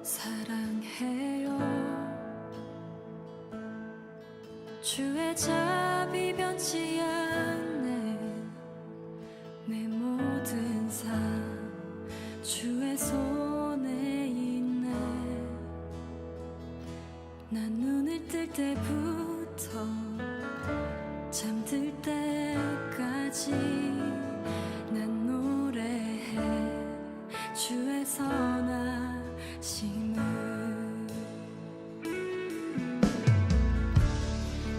사랑해요. 주의 자비 변치 않네. 내 모든 삶 주의 손에 있네. 난 눈을 뜰 때부터 잠들 때까지 난 노래해 주의 선하심을.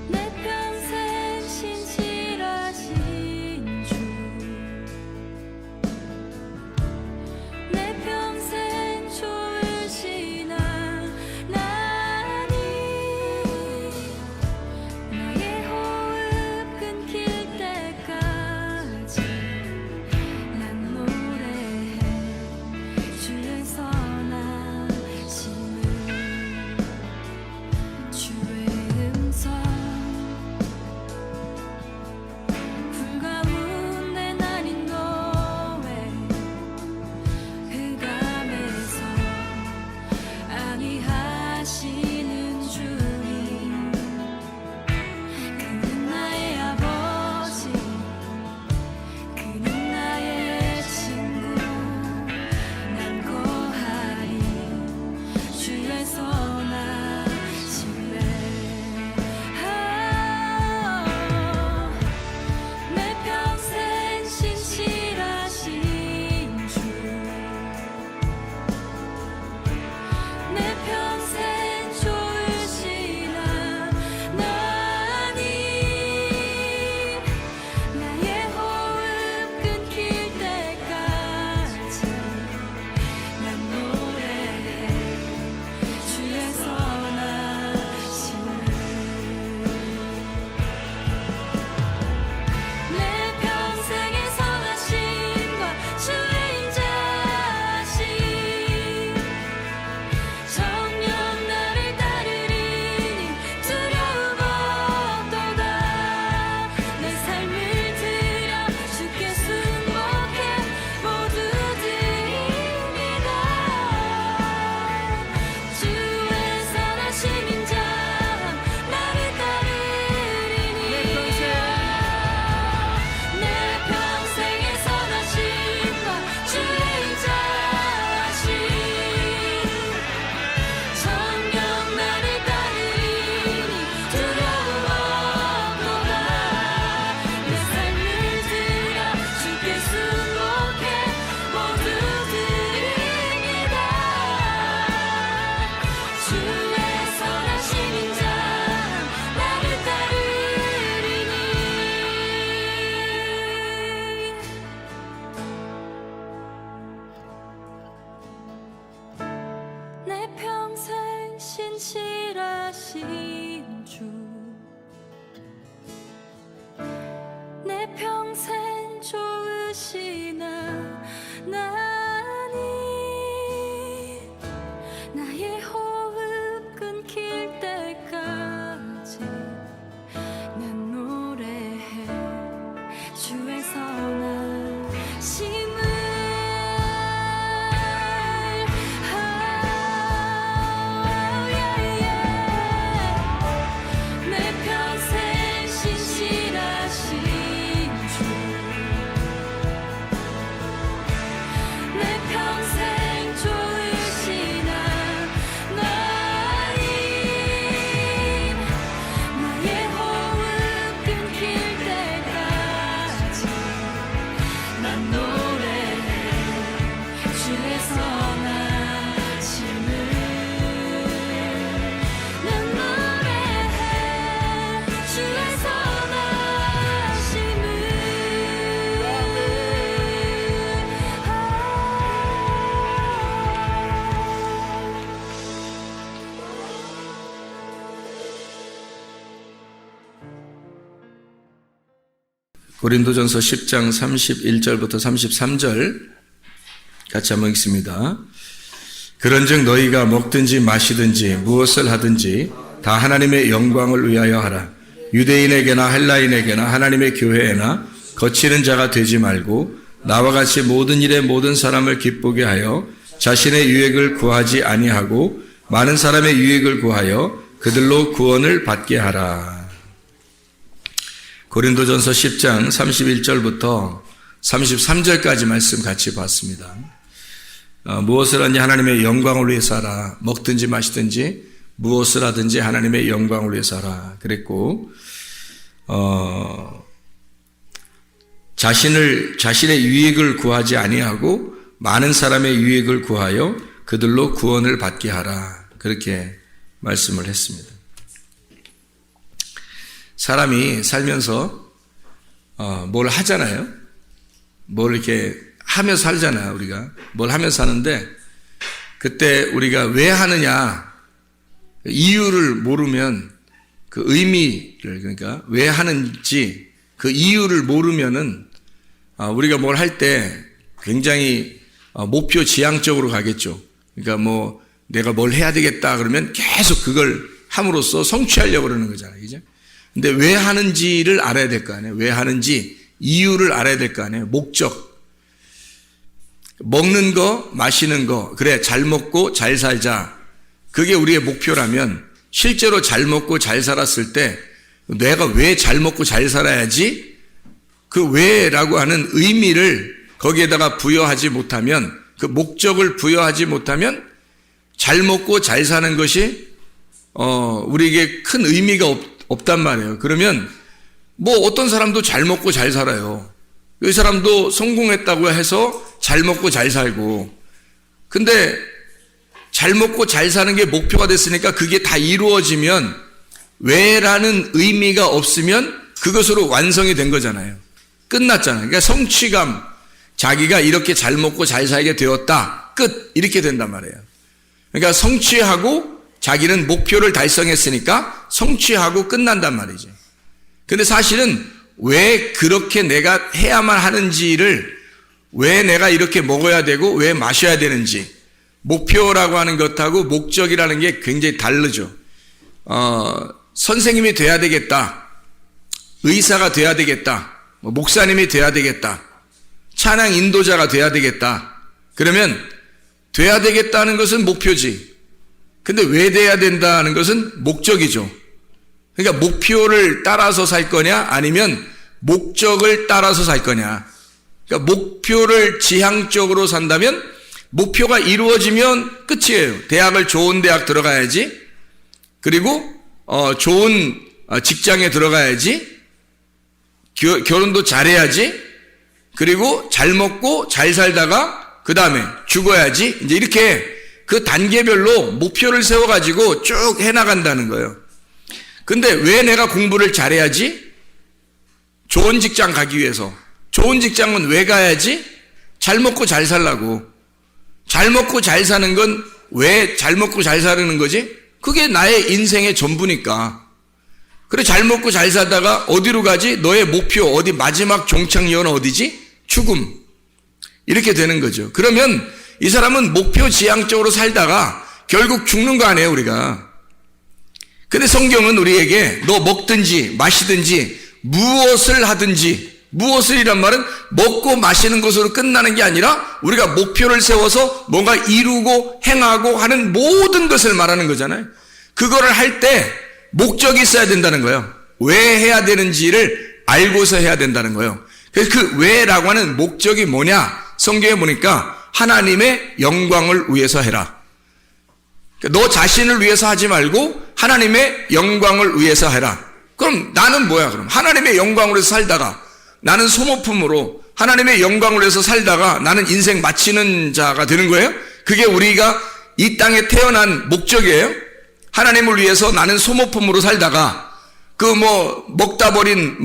내 평생 신실하신 주, 내 평생 좋으신 하나님, 나의 호흡 끊길 때까지 난 노래해 주의 선하심을. 주의 음성 불 가운데 나린 너의 흑암에서 안위하시는 주님, 그는 나의 아버지, 그는 나의 친구. 난 거하리 주의 선하심에. 내 평생 신실하신 주, 내 평생 좋으신 하나님, 나의 호흡 끊길 때까지 난 노래해 주의 선하심을. 내 평생의 선하심과 주의 인자하심, 정녕 나를 따르리니 두려움 없도다. 내 삶을 들여 주께 순복해 모두 드립니다. 주의 선하심 인자함 나를 따르리니. 내 평생의 선하심과 주의 인자하심, 정녕 나를 따르리니 두려움 없도다. 내 삶을 들여 주께 순복해 모두 드립니다. 주의 선하심 인자함 나를 따르리니. 내 평생 신실하신 주, 내 평생 좋으신 하나님, 나의 호흡 끊길 때까지 난 노래해 주의 선하심을. 내 평생 신실하신 주, 내 평생 좋으신 하나님, 나의 호흡 끊길 때까지 난 노래해 주의 선하심을. 난 노래해 주의 선하심을. 고린도전서 10장 31절부터 33절 같이 한번 읽습니다. 그런즉 너희가 먹든지 마시든지 무엇을 하든지 다 하나님의 영광을 위하여 하라. 유대인에게나 헬라인에게나 하나님의 교회에나 거치는 자가 되지 말고 나와 같이 모든 일에 모든 사람을 기쁘게 하여 자신의 유익을 구하지 아니하고 많은 사람의 유익을 구하여 그들로 구원을 받게 하라. 고린도전서 10장 31절부터 33절까지 말씀 같이 봤습니다. 무엇을 하든지 하나님의 영광을 위해서 하라. 먹든지 마시든지 무엇을 하든지 하나님의 영광을 위해서 하라. 그랬고 자신의 유익을 구하지 아니하고 많은 사람의 유익을 구하여 그들로 구원을 받게 하라. 그렇게 말씀을 했습니다. 사람이 살면서 뭘 하잖아요. 뭘 이렇게 하면서 살잖아요. 우리가 뭘 하면서 사는데 그때 우리가 왜 하느냐 이유를 모르면 그 의미를, 그러니까 왜 하는지 그 이유를 모르면은 우리가 뭘 할 때 굉장히 목표 지향적으로 가겠죠. 그러니까 뭐 내가 뭘 해야 되겠다 그러면 계속 그걸 함으로써 성취하려고 그러는 거잖아요. 그죠? 근데 왜 하는지를 알아야 될 거 아니에요. 왜 하는지 이유를 알아야 될 거 아니에요. 목적. 먹는 거, 마시는 거, 그래 잘 먹고 잘 살자. 그게 우리의 목표라면 실제로 잘 먹고 잘 살았을 때 내가 왜 잘 먹고 잘 살아야지? 그 왜라고 하는 의미를 거기에다가 부여하지 못하면, 그 목적을 부여하지 못하면 잘 먹고 잘 사는 것이 우리에게 큰 의미가 없단 말이에요. 그러면 뭐 어떤 사람도 잘 먹고 잘 살아요. 이 사람도 성공했다고 해서 잘 먹고 잘 살고, 근데 잘 먹고 잘 사는 게 목표가 됐으니까 그게 다 이루어지면 왜라는 의미가 없으면 그것으로 완성이 된 거잖아요. 끝났잖아요. 그러니까 성취감, 자기가 이렇게 잘 먹고 잘 살게 되었다, 끝, 이렇게 된단 말이에요. 그러니까 성취하고 자기는 목표를 달성했으니까 성취하고 끝난단 말이죠. 근데 사실은 왜 그렇게 내가 해야만 하는지를, 왜 내가 이렇게 먹어야 되고 왜 마셔야 되는지, 목표라고 하는 것하고 목적이라는 게 굉장히 다르죠. 선생님이 돼야 되겠다, 의사가 돼야 되겠다, 목사님이 돼야 되겠다, 찬양 인도자가 돼야 되겠다. 그러면 돼야 되겠다는 것은 목표지. 근데 왜 돼야 된다는 것은 목적이죠. 그러니까 목표를 따라서 살 거냐 아니면 목적을 따라서 살 거냐. 그러니까 목표를 지향적으로 산다면 목표가 이루어지면 끝이에요. 대학을 좋은 대학 들어가야지. 그리고 좋은 직장에 들어가야지. 결혼도 잘해야지. 그리고 잘 먹고 잘 살다가 그 다음에 죽어야지. 이제 이렇게 그 단계별로 목표를 세워가지고 쭉 해나간다는 거예요. 근데 왜 내가 공부를 잘해야지? 좋은 직장 가기 위해서. 좋은 직장은 왜 가야지? 잘 먹고 잘 살라고. 잘 먹고 잘 사는 건 왜 잘 먹고 잘 사는 거지? 그게 나의 인생의 전부니까. 그래, 잘 먹고 잘 살다가 어디로 가지? 너의 목표, 어디 마지막 종착역은 어디지? 죽음. 이렇게 되는 거죠. 그러면 이 사람은 목표 지향적으로 살다가 결국 죽는 거 아니에요, 우리가. 근데 성경은 우리에게 너 먹든지 마시든지 무엇을 하든지, 무엇을이란 말은 먹고 마시는 것으로 끝나는 게 아니라 우리가 목표를 세워서 뭔가 이루고 행하고 하는 모든 것을 말하는 거잖아요. 그거를 할 때 목적이 있어야 된다는 거예요. 왜 해야 되는지를 알고서 해야 된다는 거예요. 그래서 그 왜라고 하는 목적이 뭐냐? 성경에 보니까 하나님의 영광을 위해서 해라. 너 자신을 위해서 하지 말고 하나님의 영광을 위해서 해라. 그럼 나는 뭐야? 그럼 하나님의 영광을 위해서 살다가 나는 소모품으로 하나님의 영광을 위해서 살다가 나는 인생 마치는 자가 되는 거예요? 그게 우리가 이 땅에 태어난 목적이에요? 하나님을 위해서 나는 소모품으로 살다가 먹다 버린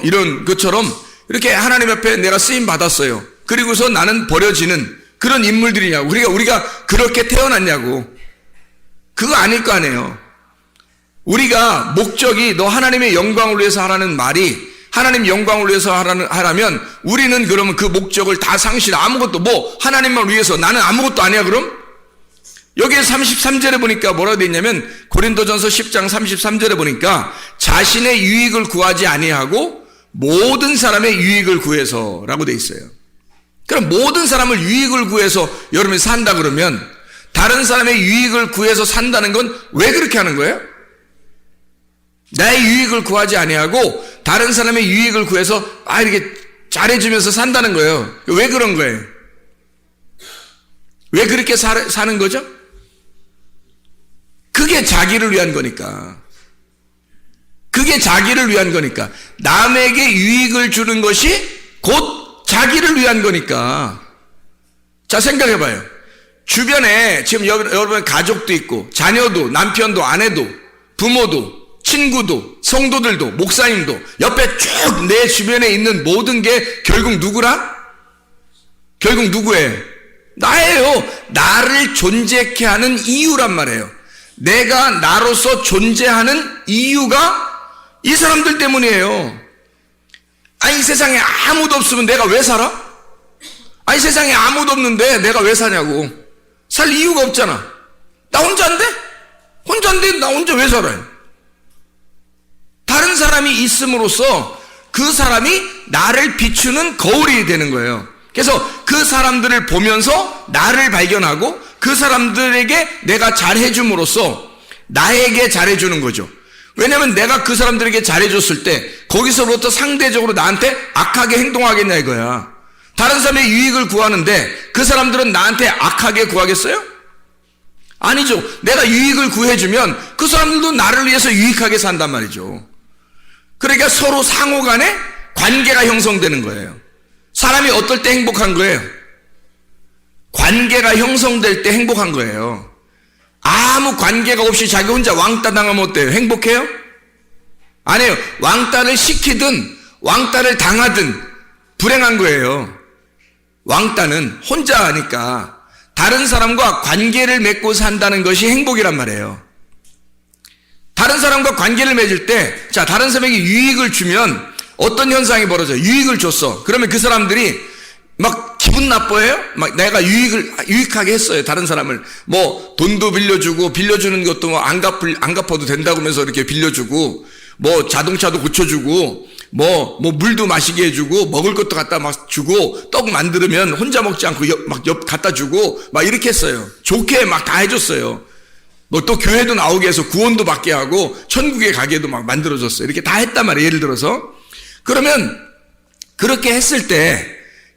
이런 것처럼 이렇게 하나님 앞에 내가 쓰임 받았어요. 그리고서 나는 버려지는 그런 인물들이냐고. 우리가 그렇게 태어났냐고. 그거 아닐 거 아니에요. 우리가 목적이 너 하나님의 영광을 위해서 하라는 말이 하나님 영광을 위해서 하라면 우리는 그러면 그 목적을 다 상실해. 아무것도 하나님만 위해서 나는 아무것도 아니야 그럼? 여기에 33절에 보니까 뭐라고 되어 있냐면 고린도전서 10장 33절에 보니까 자신의 유익을 구하지 아니하고 모든 사람의 유익을 구해서라고 되어 있어요. 그럼 모든 사람을 유익을 구해서 여러분이 산다 그러면 다른 사람의 유익을 구해서 산다는 건 왜 그렇게 하는 거예요? 나의 유익을 구하지 아니하고 다른 사람의 유익을 구해서 이렇게 잘해주면서 산다는 거예요. 왜 그런 거예요? 왜 그렇게 사는 거죠? 그게 자기를 위한 거니까. 그게 자기를 위한 거니까. 남에게 유익을 주는 것이 곧 자기를 위한 거니까. 자, 생각해봐요. 주변에 지금 여러분의 가족도 있고 자녀도 남편도 아내도 부모도 친구도 성도들도 목사님도 옆에 쭉 내 주변에 있는 모든 게 결국 누구라? 결국 누구예요? 나예요. 나를 존재케 하는 이유란 말이에요. 내가 나로서 존재하는 이유가 이 사람들 때문이에요. 아니 세상에 아무도 없으면 내가 왜 살아? 아니 세상에 아무도 없는데 내가 왜 사냐고. 살 이유가 없잖아. 나 혼자인데? 혼자인데 나 혼자 왜 살아요? 다른 사람이 있음으로써 그 사람이 나를 비추는 거울이 되는 거예요. 그래서 그 사람들을 보면서 나를 발견하고 그 사람들에게 내가 잘해줌으로써 나에게 잘해주는 거죠. 왜냐하면 내가 그 사람들에게 잘해줬을 때 거기서부터 상대적으로 나한테 악하게 행동하겠냐 이거야. 다른 사람의 유익을 구하는데 그 사람들은 나한테 악하게 구하겠어요? 아니죠. 내가 유익을 구해주면 그 사람들도 나를 위해서 유익하게 산단 말이죠. 그러니까 서로 상호 간에 관계가 형성되는 거예요. 사람이 어떨 때 행복한 거예요? 관계가 형성될 때 행복한 거예요. 아무 관계가 없이 자기 혼자 왕따 당하면 어때요? 행복해요? 아니에요. 왕따를 시키든 왕따를 당하든 불행한 거예요. 왕따는 혼자 하니까 다른 사람과 관계를 맺고 산다는 것이 행복이란 말이에요. 다른 사람과 관계를 맺을 때, 자, 다른 사람에게 유익을 주면 어떤 현상이 벌어져요? 유익을 줬어. 그러면 그 사람들이 막 기분 나빠해요? 막 내가 유익하게 했어요. 다른 사람을. 뭐, 돈도 빌려주고, 빌려주는 것도 뭐 안 갚아도 된다고 하면서 이렇게 빌려주고, 뭐, 자동차도 고쳐주고, 뭐, 물도 마시게 해주고, 먹을 것도 갖다 막 주고, 떡 만들면 혼자 먹지 않고 막 옆 갖다 주고, 막 이렇게 했어요. 좋게 막 다 해줬어요. 뭐 또 교회도 나오게 해서 구원도 받게 하고 천국에 가게도 막 만들어줬어요. 이렇게 다 했단 말이에요. 예를 들어서. 그러면 그렇게 했을 때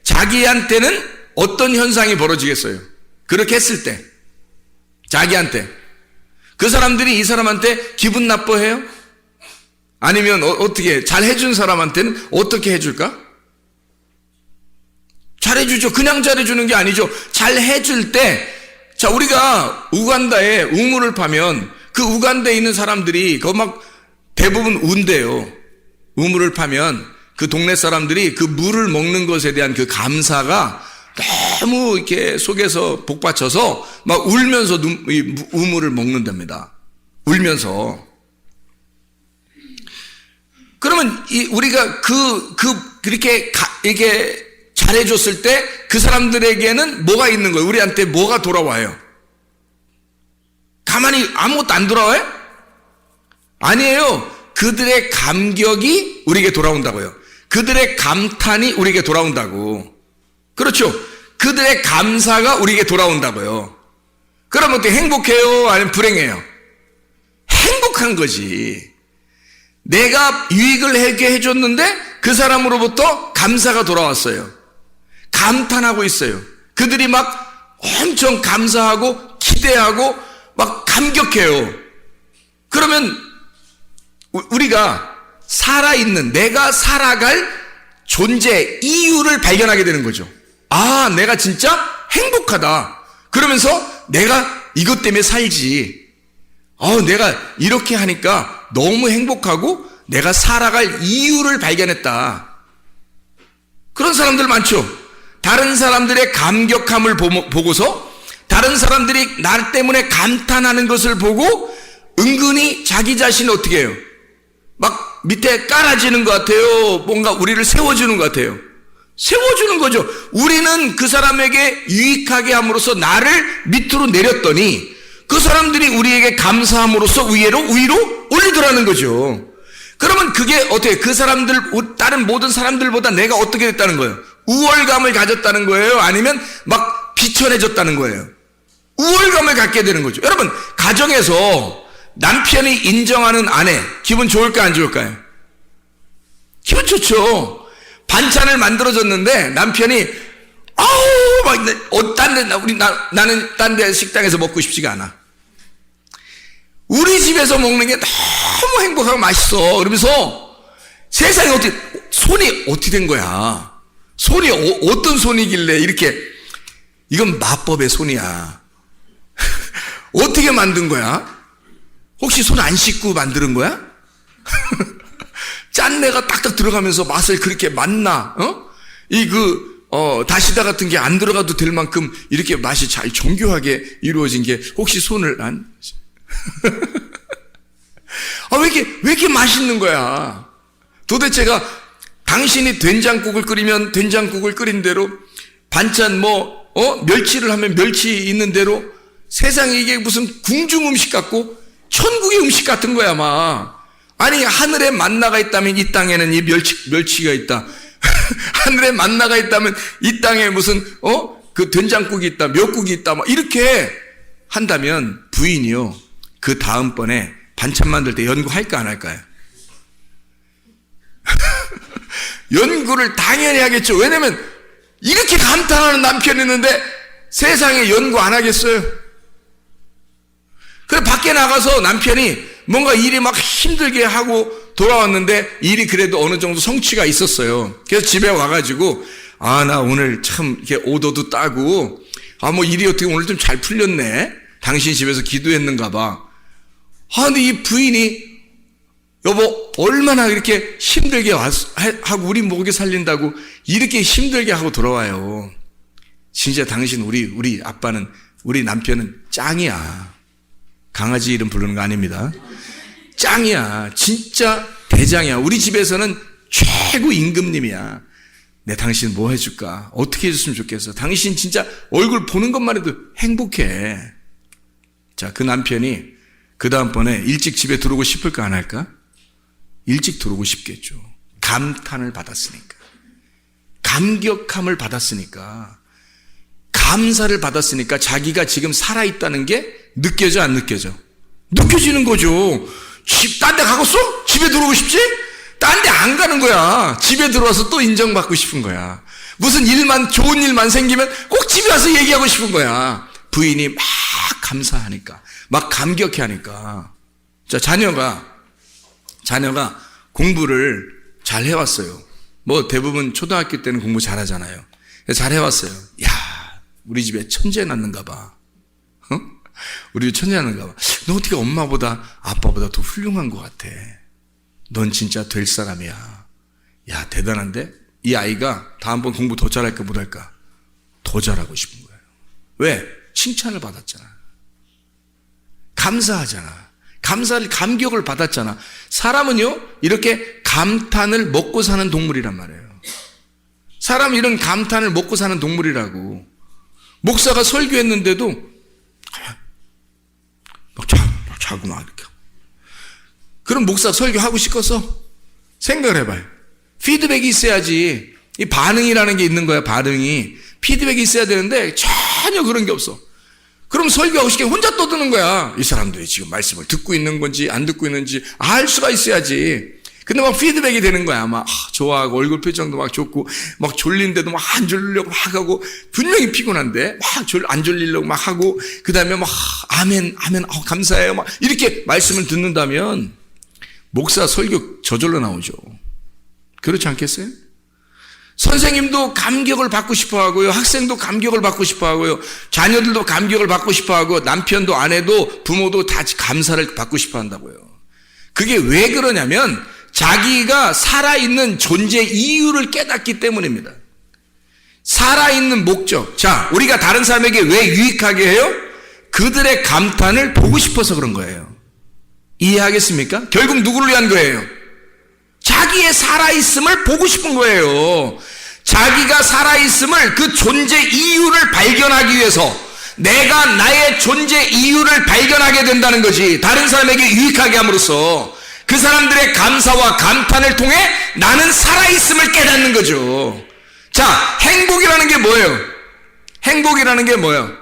자기한테는 어떤 현상이 벌어지겠어요? 그렇게 했을 때 자기한테 그 사람들이 이 사람한테 기분 나빠해요? 아니면 어떻게 잘 해준 사람한테는 어떻게 해줄까? 잘해주죠. 그냥 잘해주는 게 아니죠. 잘 해줄 때 자, 우리가 우간다에 우물을 파면 그 우간다에 있는 사람들이 그거 막 대부분 운대요. 우물을 파면 그 동네 사람들이 그 물을 먹는 것에 대한 그 감사가 너무 이렇게 속에서 복받쳐서 막 울면서 우물을 먹는답니다. 울면서. 그러면 우리가 그렇게 이게 잘해줬을 때 그 사람들에게는 뭐가 있는 거예요? 우리한테 뭐가 돌아와요? 가만히 아무것도 안 돌아와요? 아니에요. 그들의 감격이 우리에게 돌아온다고요. 그들의 감탄이 우리에게 돌아온다고. 그렇죠. 그들의 감사가 우리에게 돌아온다고요. 그러면 어떻게 행복해요? 아니면 불행해요? 행복한 거지. 내가 유익을 하게 해줬는데 그 사람으로부터 감사가 돌아왔어요. 감탄하고 있어요. 그들이 막 엄청 감사하고 기대하고 막 감격해요. 그러면 우리가 살아있는 내가 살아갈 존재 이유를 발견하게 되는 거죠. 아, 내가 진짜 행복하다. 그러면서 내가 이것 때문에 살지. 내가 이렇게 하니까 너무 행복하고 내가 살아갈 이유를 발견했다. 그런 사람들 많죠. 다른 사람들의 감격함을 보고서 다른 사람들이 나 때문에 감탄하는 것을 보고 은근히 자기 자신을 어떻게 해요? 막 밑에 깔아지는 것 같아요. 뭔가 우리를 세워주는 것 같아요. 세워주는 거죠. 우리는 그 사람에게 유익하게 함으로써 나를 밑으로 내렸더니 그 사람들이 우리에게 감사함으로써 위로 올리더라는 거죠. 그러면 그게 어떻게 그 사람들 다른 모든 사람들보다 내가 어떻게 됐다는 거예요? 우월감을 가졌다는 거예요? 아니면 막 비천해졌다는 거예요? 우월감을 갖게 되는 거죠. 여러분, 가정에서 남편이 인정하는 아내, 기분 좋을까 안 좋을까요? 기분 좋죠. 반찬을 만들어줬는데 남편이 아우 막 나는 딴 데 식당에서 먹고 싶지가 않아. 우리 집에서 먹는 게 너무 행복하고 맛있어. 그러면서 세상에 손이 어떻게 된 거야? 손이 어떤 손이길래 이렇게, 이건 마법의 손이야. 어떻게 만든 거야? 혹시 손 안 씻고 만드는 거야? 짠내가 딱딱 들어가면서 맛을 그렇게 맛나, 다시다 같은 게 안 들어가도 될 만큼 이렇게 맛이 잘 정교하게 이루어진 게 혹시 손을 안? 왜 이렇게 맛있는 거야? 도대체가 당신이 된장국을 끓이면 된장국을 끓인 대로, 반찬 멸치를 하면 멸치 있는 대로, 세상에 이게 무슨 궁중 음식 같고 천국의 음식 같은 거야, 막. 아니, 하늘에 만나가 있다면 이 땅에는 이 멸치가 있다. 하늘에 만나가 있다면 이 땅에 무슨, 그 된장국이 있다, 멸국이 있다, 막 이렇게 한다면 부인이요, 그 다음번에 반찬 만들 때 연구할까 안 할까요? 연구를 당연히 하겠죠. 왜냐면 이렇게 감탄하는 남편이 있는데 세상에 연구 안 하겠어요? 그래, 밖에 나가서 남편이 뭔가 일이 막 힘들게 하고 돌아왔는데 일이 그래도 어느 정도 성취가 있었어요. 그래서 집에 와가지고, 나 오늘 참 이렇게 오더도 따고, 일이 어떻게 오늘 좀 잘 풀렸네. 당신 집에서 기도했는가 봐. 근데 이 부인이, 여보, 얼마나 이렇게 힘들게 하고 우리 먹여 살린다고 이렇게 힘들게 하고 돌아와요. 진짜 당신, 우리 아빠는, 우리 남편은 짱이야. 강아지 이름 부르는 거 아닙니다. 짱이야. 진짜 대장이야. 우리 집에서는 최고 임금님이야. 내 당신 뭐 해줄까? 어떻게 해줬으면 좋겠어? 당신 진짜 얼굴 보는 것만 해도 행복해. 자, 그 남편이 그 다음번에 일찍 집에 들어오고 싶을까 안 할까? 일찍 들어오고 싶겠죠. 감탄을 받았으니까. 감격함을 받았으니까. 감사를 받았으니까 자기가 지금 살아있다는 게 느껴져 안 느껴져? 느껴지는 거죠. 딴 데 가겠어? 집에 들어오고 싶지? 딴 데 안 가는 거야. 집에 들어와서 또 인정받고 싶은 거야. 무슨 좋은 일만 생기면 꼭 집에 와서 얘기하고 싶은 거야. 부인이 막 감사하니까, 막 감격해 하니까. 자, 자녀가 공부를 잘 해왔어요. 대부분 초등학교 때는 공부 잘 하잖아요. 잘 해왔어요. 야, 우리 집에 천재 낳는가 봐. 우리 집 천재 낳는가 봐. 너 어떻게 엄마보다 아빠보다 더 훌륭한 것 같아. 넌 진짜 될 사람이야. 야, 대단한데? 이 아이가 다음번 공부 더 잘할까 못할까? 더 잘하고 싶은 거예요. 왜? 칭찬을 받았잖아. 감사하잖아. 감격을 받았잖아. 사람은요, 이렇게 감탄을 먹고 사는 동물이란 말이에요. 사람은 이런 감탄을 먹고 사는 동물이라고. 목사가 설교했는데도 자고 막 이렇게. 그럼 목사 설교하고 싶어서 생각을 해봐요. 피드백이 있어야지. 이 반응이라는 게 있는 거야, 반응이. 피드백이 있어야 되는데 전혀 그런 게 없어. 그럼 설교하고 싶게 혼자 떠드는 거야. 이 사람들이 지금 말씀을 듣고 있는 건지 안 듣고 있는지 알 수가 있어야지. 근데 막 피드백이 되는 거야. 막 좋아하고 얼굴 표정도 막 좋고 막 졸린데도 막 안 졸리려고 막 하고, 분명히 피곤한데 막 안 졸리려고 막 하고, 그 다음에 막 아멘 감사해요 막 이렇게 말씀을 듣는다면 목사 설교 저절로 나오죠. 그렇지 않겠어요? 선생님도 감격을 받고 싶어 하고요. 학생도 감격을 받고 싶어 하고요. 자녀들도 감격을 받고 싶어 하고, 남편도 아내도 부모도 다 감사를 받고 싶어 한다고요. 그게 왜 그러냐면 자기가 살아있는 존재 이유를 깨닫기 때문입니다. 살아있는 목적. 자, 우리가 다른 사람에게 왜 유익하게 해요? 그들의 감탄을 보고 싶어서 그런 거예요. 이해하겠습니까? 결국 누구를 위한 거예요? 자기의 살아있음을 보고 싶은 거예요. 자기가 살아있음을, 그 존재 이유를 발견하기 위해서 내가 나의 존재 이유를 발견하게 된다는 거지. 다른 사람에게 유익하게 함으로써 그 사람들의 감사와 감탄을 통해 나는 살아있음을 깨닫는 거죠. 자, 행복이라는 게 뭐예요? 행복이라는 게 뭐예요?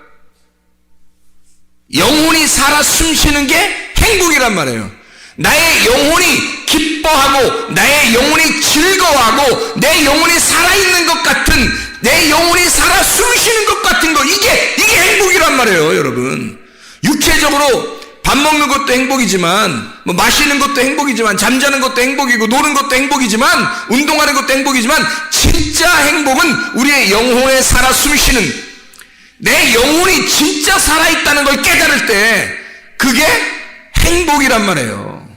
영혼이 살아 숨쉬는 게 행복이란 말이에요. 나의 영혼이 기뻐하고 나의 영혼이 즐거워하고 내 영혼이 살아있는 것 같은, 내 영혼이 살아 숨쉬는 것 같은 거, 이게 행복이란 말이에요. 여러분, 육체적으로 밥 먹는 것도 행복이지만, 뭐 마시는 것도 행복이지만, 잠자는 것도 행복이고, 노는 것도 행복이지만, 운동하는 것도 행복이지만, 진짜 행복은 우리의 영혼에 살아 숨쉬는, 내 영혼이 진짜 살아있다는 걸 깨달을 때 그게 행복이란 말이에요.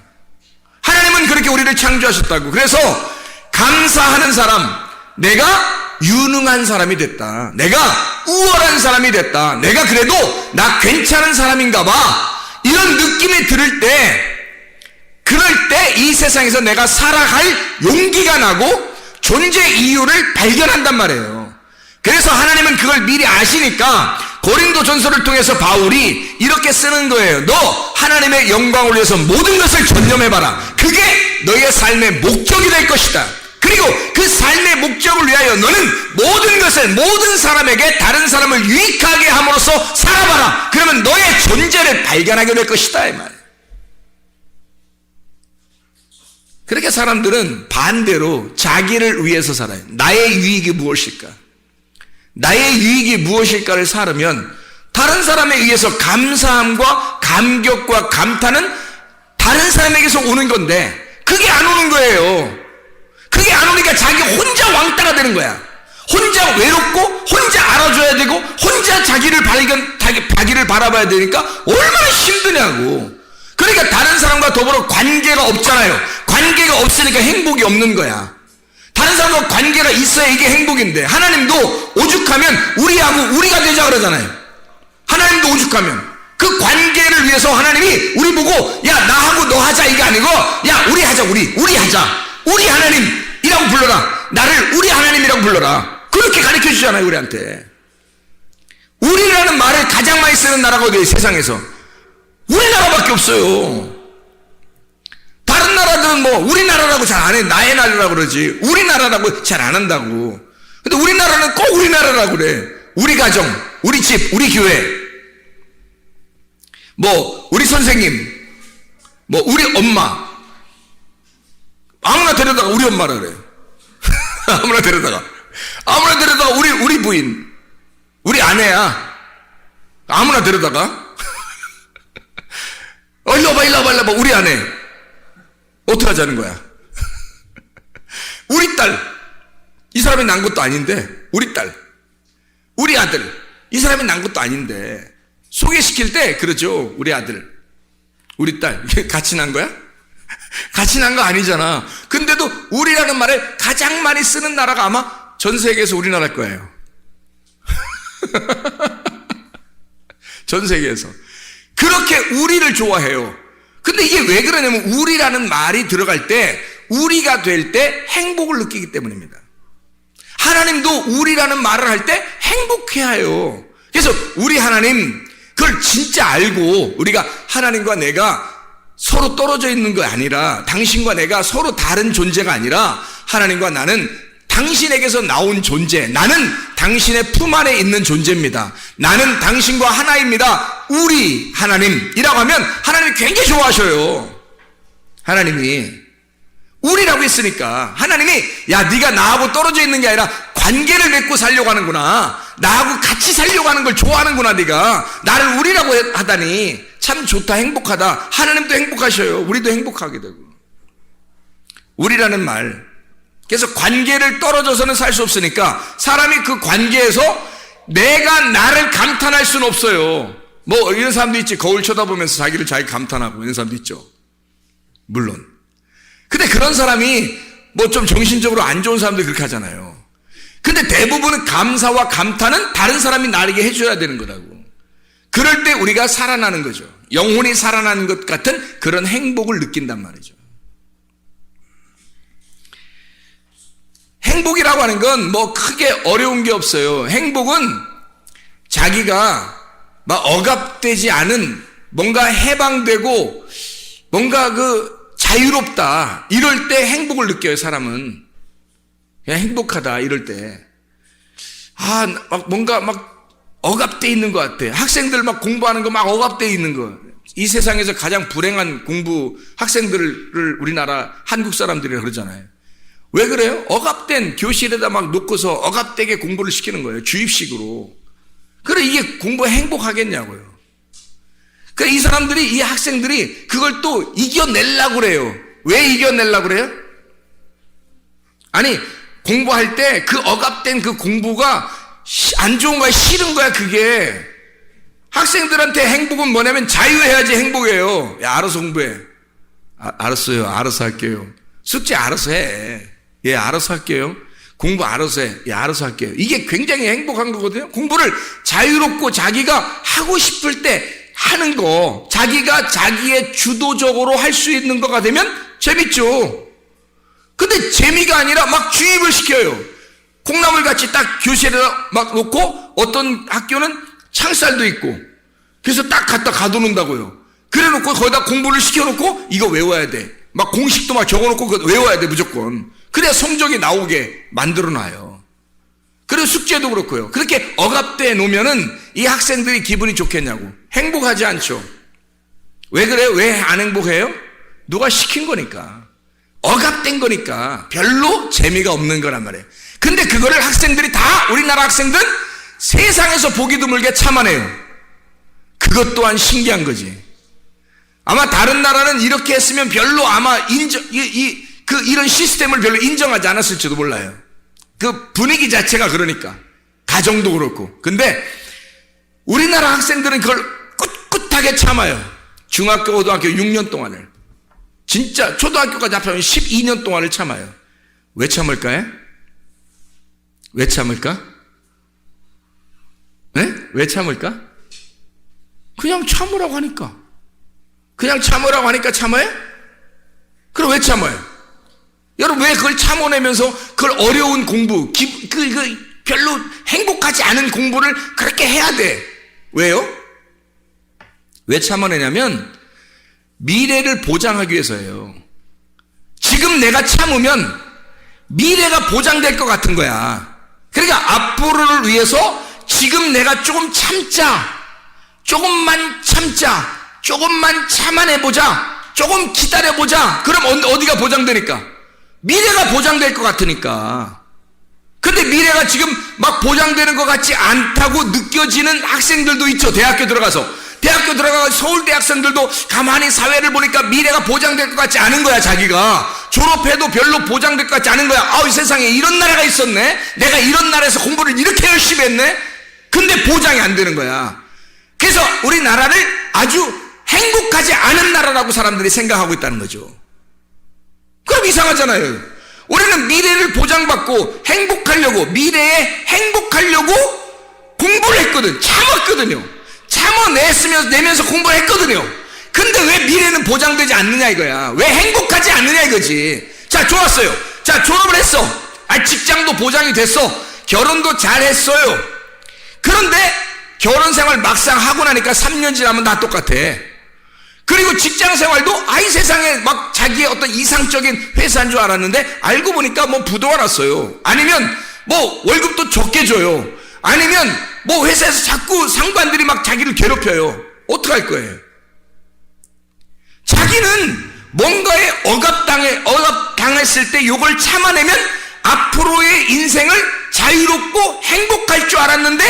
하나님은 그렇게 우리를 창조하셨다고. 그래서 감사하는 사람, 내가 유능한 사람이 됐다, 내가 우월한 사람이 됐다, 내가 그래도 나 괜찮은 사람인가 봐, 이런 느낌이 들을 때, 그럴 때 이 세상에서 내가 살아갈 용기가 나고 존재 이유를 발견한단 말이에요. 그래서 하나님은 그걸 미리 아시니까 고린도 전서를 통해서 바울이 이렇게 쓰는 거예요. 너 하나님의 영광을 위해서 모든 것을 전념해봐라. 그게 너의 삶의 목적이 될 것이다. 그리고 그 삶의 목적을 위하여 너는 모든 것을, 모든 사람에게 다른 사람을 유익하게 함으로써 살아봐라. 그러면 너의 존재를 발견하게 될 것이다, 이 말. 그렇게 사람들은 반대로 자기를 위해서 살아요. 나의 유익이 무엇일까? 나의 유익이 무엇일까를 살으면 다른 사람에 의해서 감사함과 감격과 감탄은 다른 사람에게서 오는 건데 그게 안 오는 거예요. 그게 안 오니까 자기 혼자 왕따가 되는 거야. 혼자 외롭고 혼자 알아줘야 되고 혼자 자기를 바라봐야 되니까 얼마나 힘드냐고. 그러니까 다른 사람과 더불어 관계가 없잖아요. 관계가 없으니까 행복이 없는 거야. 다른 사람과 관계가 있어야 이게 행복인데, 하나님도 오죽하면 우리하고 우리가 되자 그러잖아요. 하나님도 오죽하면 그 관계를 위해서 하나님이 우리 보고 야 나하고 너 하자 이게 아니고 야 우리 하자, 우리 하자, 우리 하나님이라고 불러라, 나를 우리 하나님이라고 불러라, 그렇게 가르쳐 주잖아요. 우리한테 우리라는 말을 가장 많이 쓰는 나라가 어디예요? 세상에서 우리나라밖에 없어요. 다른 나라들은 뭐 우리나라라고 잘 안 해. 나의 나라라고 그러지 우리나라라고 잘 안 한다고. 근데 우리나라는 꼭 우리나라라고 그래. 우리 가정, 우리 집, 우리 교회, 뭐 우리 선생님, 뭐 우리 엄마, 아무나 데려다가 우리 엄마라 그래. 아무나 데려다가 우리 부인, 우리 아내야, 아무나 데려다가 일로 와봐 우리 아내. 어떻게 하자는 거야? 우리 딸, 이 사람이 난 것도 아닌데, 우리 딸, 우리 아들, 이 사람이 난 것도 아닌데, 소개시킬 때 그러죠. 우리 아들, 우리 딸, 같이 난 거야? 같이 난 거 아니잖아. 근데도 우리라는 말을 가장 많이 쓰는 나라가 아마 전 세계에서 우리나라일 거예요. 전 세계에서. 그렇게 우리를 좋아해요. 근데 이게 왜 그러냐면 우리라는 말이 들어갈 때, 우리가 될 때 행복을 느끼기 때문입니다. 하나님도 우리라는 말을 할 때 행복해해요. 그래서 우리 하나님, 그걸 진짜 알고 우리가 하나님과 내가 서로 떨어져 있는 거 아니라, 당신과 내가 서로 다른 존재가 아니라 하나님과 나는 당신에게서 나온 존재, 나는 당신의 품 안에 있는 존재입니다. 나는 당신과 하나입니다. 우리 하나님이라고 하면 하나님이 굉장히 좋아하셔요. 하나님이 우리라고 했으니까 하나님이 야 네가 나하고 떨어져 있는 게 아니라 관계를 맺고 살려고 하는구나, 나하고 같이 살려고 하는 걸 좋아하는구나, 네가 나를 우리라고 하다니 참 좋다, 행복하다. 하나님도 행복하셔요. 우리도 행복하게 되고. 우리라는 말, 그래서 관계를 떨어져서는 살 수 없으니까 사람이 그 관계에서 내가 나를 감탄할 수는 없어요. 뭐 이런 사람도 있지. 거울 쳐다보면서 자기를 잘 감탄하고 이런 사람도 있죠. 물론. 근데 그런 사람이 뭐 좀 정신적으로 안 좋은 사람들 그렇게 하잖아요. 근데 대부분은 감사와 감탄은 다른 사람이 나에게 해줘야 되는 거라고. 그럴 때 우리가 살아나는 거죠. 영혼이 살아나는 것 같은 그런 행복을 느낀단 말이죠. 행복이라고 하는 건 뭐 크게 어려운 게 없어요. 행복은 자기가 막 억압되지 않은, 뭔가 해방되고 뭔가 자유롭다, 이럴 때 행복을 느껴요. 사람은 그냥 행복하다 이럴 때. 막 뭔가 막 억압돼 있는 것 같아. 학생들 막 공부하는 거 막 억압돼 있는 거. 이 세상에서 가장 불행한 공부 학생들을 우리나라 한국 사람들이라 그러잖아요. 왜 그래요? 억압된 교실에다 막 놓고서 억압되게 공부를 시키는 거예요. 주입식으로. 그래 이게 공부 행복하겠냐고요. 그래 이 사람들이, 이 학생들이 그걸 또 이겨내려고 그래요. 왜 이겨내려고 그래요? 아니 공부할 때 그 억압된 그 공부가 안 좋은 거야, 싫은 거야 그게. 학생들한테 행복은 뭐냐면 자유해야지 행복이에요. 야 알아서 공부해. 알았어요. 알아서 할게요. 숙제 알아서 해. 예 알아서 할게요. 공부 알아서 해. 예 알아서 할게요. 이게 굉장히 행복한 거거든요. 공부를 자유롭고 자기가 하고 싶을 때 하는 거, 자기가 자기의 주도적으로 할 수 있는 거가 되면 재밌죠. 근데 재미가 아니라 막 주입을 시켜요. 콩나물 같이 딱 교실에다 막 놓고, 어떤 학교는 창살도 있고, 그래서 딱 갖다 가둬놓는다고요. 그래 놓고 거기다 공부를 시켜놓고 이거 외워야 돼. 막 공식도 막 적어놓고 그거 외워야 돼 무조건. 그래야 성적이 나오게 만들어놔요. 그리고 숙제도 그렇고요. 그렇게 억압돼 놓으면은 이 학생들이 기분이 좋겠냐고. 행복하지 않죠. 왜 그래요? 왜 안 행복해요? 누가 시킨 거니까. 억압된 거니까 별로 재미가 없는 거란 말이에요. 근데 그거를 학생들이 다, 우리나라 학생들 세상에서 보기 드물게 참아내요. 그것 또한 신기한 거지. 아마 다른 나라는 이렇게 했으면 별로 아마 이런 시스템을 별로 인정하지 않았을지도 몰라요. 그 분위기 자체가 그러니까. 가정도 그렇고. 근데 우리나라 학생들은 그걸 꿋꿋하게 참아요. 중학교, 고등학교 6년 동안을. 진짜 초등학교까지 합하면 12년 동안을 참아요. 왜 참을까요? 왜 참을까? 네? 왜 참을까? 그냥 참으라고 하니까. 그냥 참으라고 하니까 참아요? 그럼 왜 참아요? 여러분 왜 그걸 참아내면서 그걸 어려운 공부, 별로 행복하지 않은 공부를 그렇게 해야 돼? 왜요? 왜 참아내냐면 미래를 보장하기 위해서예요. 지금 내가 참으면 미래가 보장될 것 같은 거야. 그러니까 앞으로를 위해서 지금 내가 조금 참자, 조금만 참자, 조금만 참아내보자, 조금 기다려보자. 그럼 어디가 보장되니까? 미래가 보장될 것 같으니까. 근데 미래가 지금 막 보장되는 것 같지 않다고 느껴지는 학생들도 있죠. 대학교 들어가서 서울대 학생들도 가만히 사회를 보니까 미래가 보장될 것 같지 않은 거야. 자기가 졸업해도 별로 보장될 것 같지 않은 거야. 이 세상에 이런 나라가 있었네. 내가 이런 나라에서 공부를 이렇게 열심히 했네. 근데 보장이 안 되는 거야. 그래서 우리나라를 아주 행복하지 않은 나라라고 사람들이 생각하고 있다는 거죠. 그럼 이상하잖아요. 우리는 미래를 보장받고 행복하려고, 미래에 행복하려고 공부를 했거든. 참았거든요. 내면서 공부를 했거든요. 근데 왜 미래는 보장되지 않느냐 이거야. 왜 행복하지 않느냐 이거지. 자, 좋았어요. 자, 졸업을 했어. 직장도 보장이 됐어. 결혼도 잘 했어요. 그런데 결혼 생활 막상 하고 나니까 3년 지나면 다 똑같아. 그리고 직장 생활도 세상에 막 자기의 어떤 이상적인 회사인 줄 알았는데 알고 보니까 뭐 부도가 났어요. 아니면 뭐 월급도 적게 줘요. 아니면 뭐 회사에서 자꾸 상관들이 막 자기를 괴롭혀요. 어떡할 거예요? 자기는 뭔가에 억압당했을 때 요걸 참아내면 앞으로의 인생을 자유롭고 행복할 줄 알았는데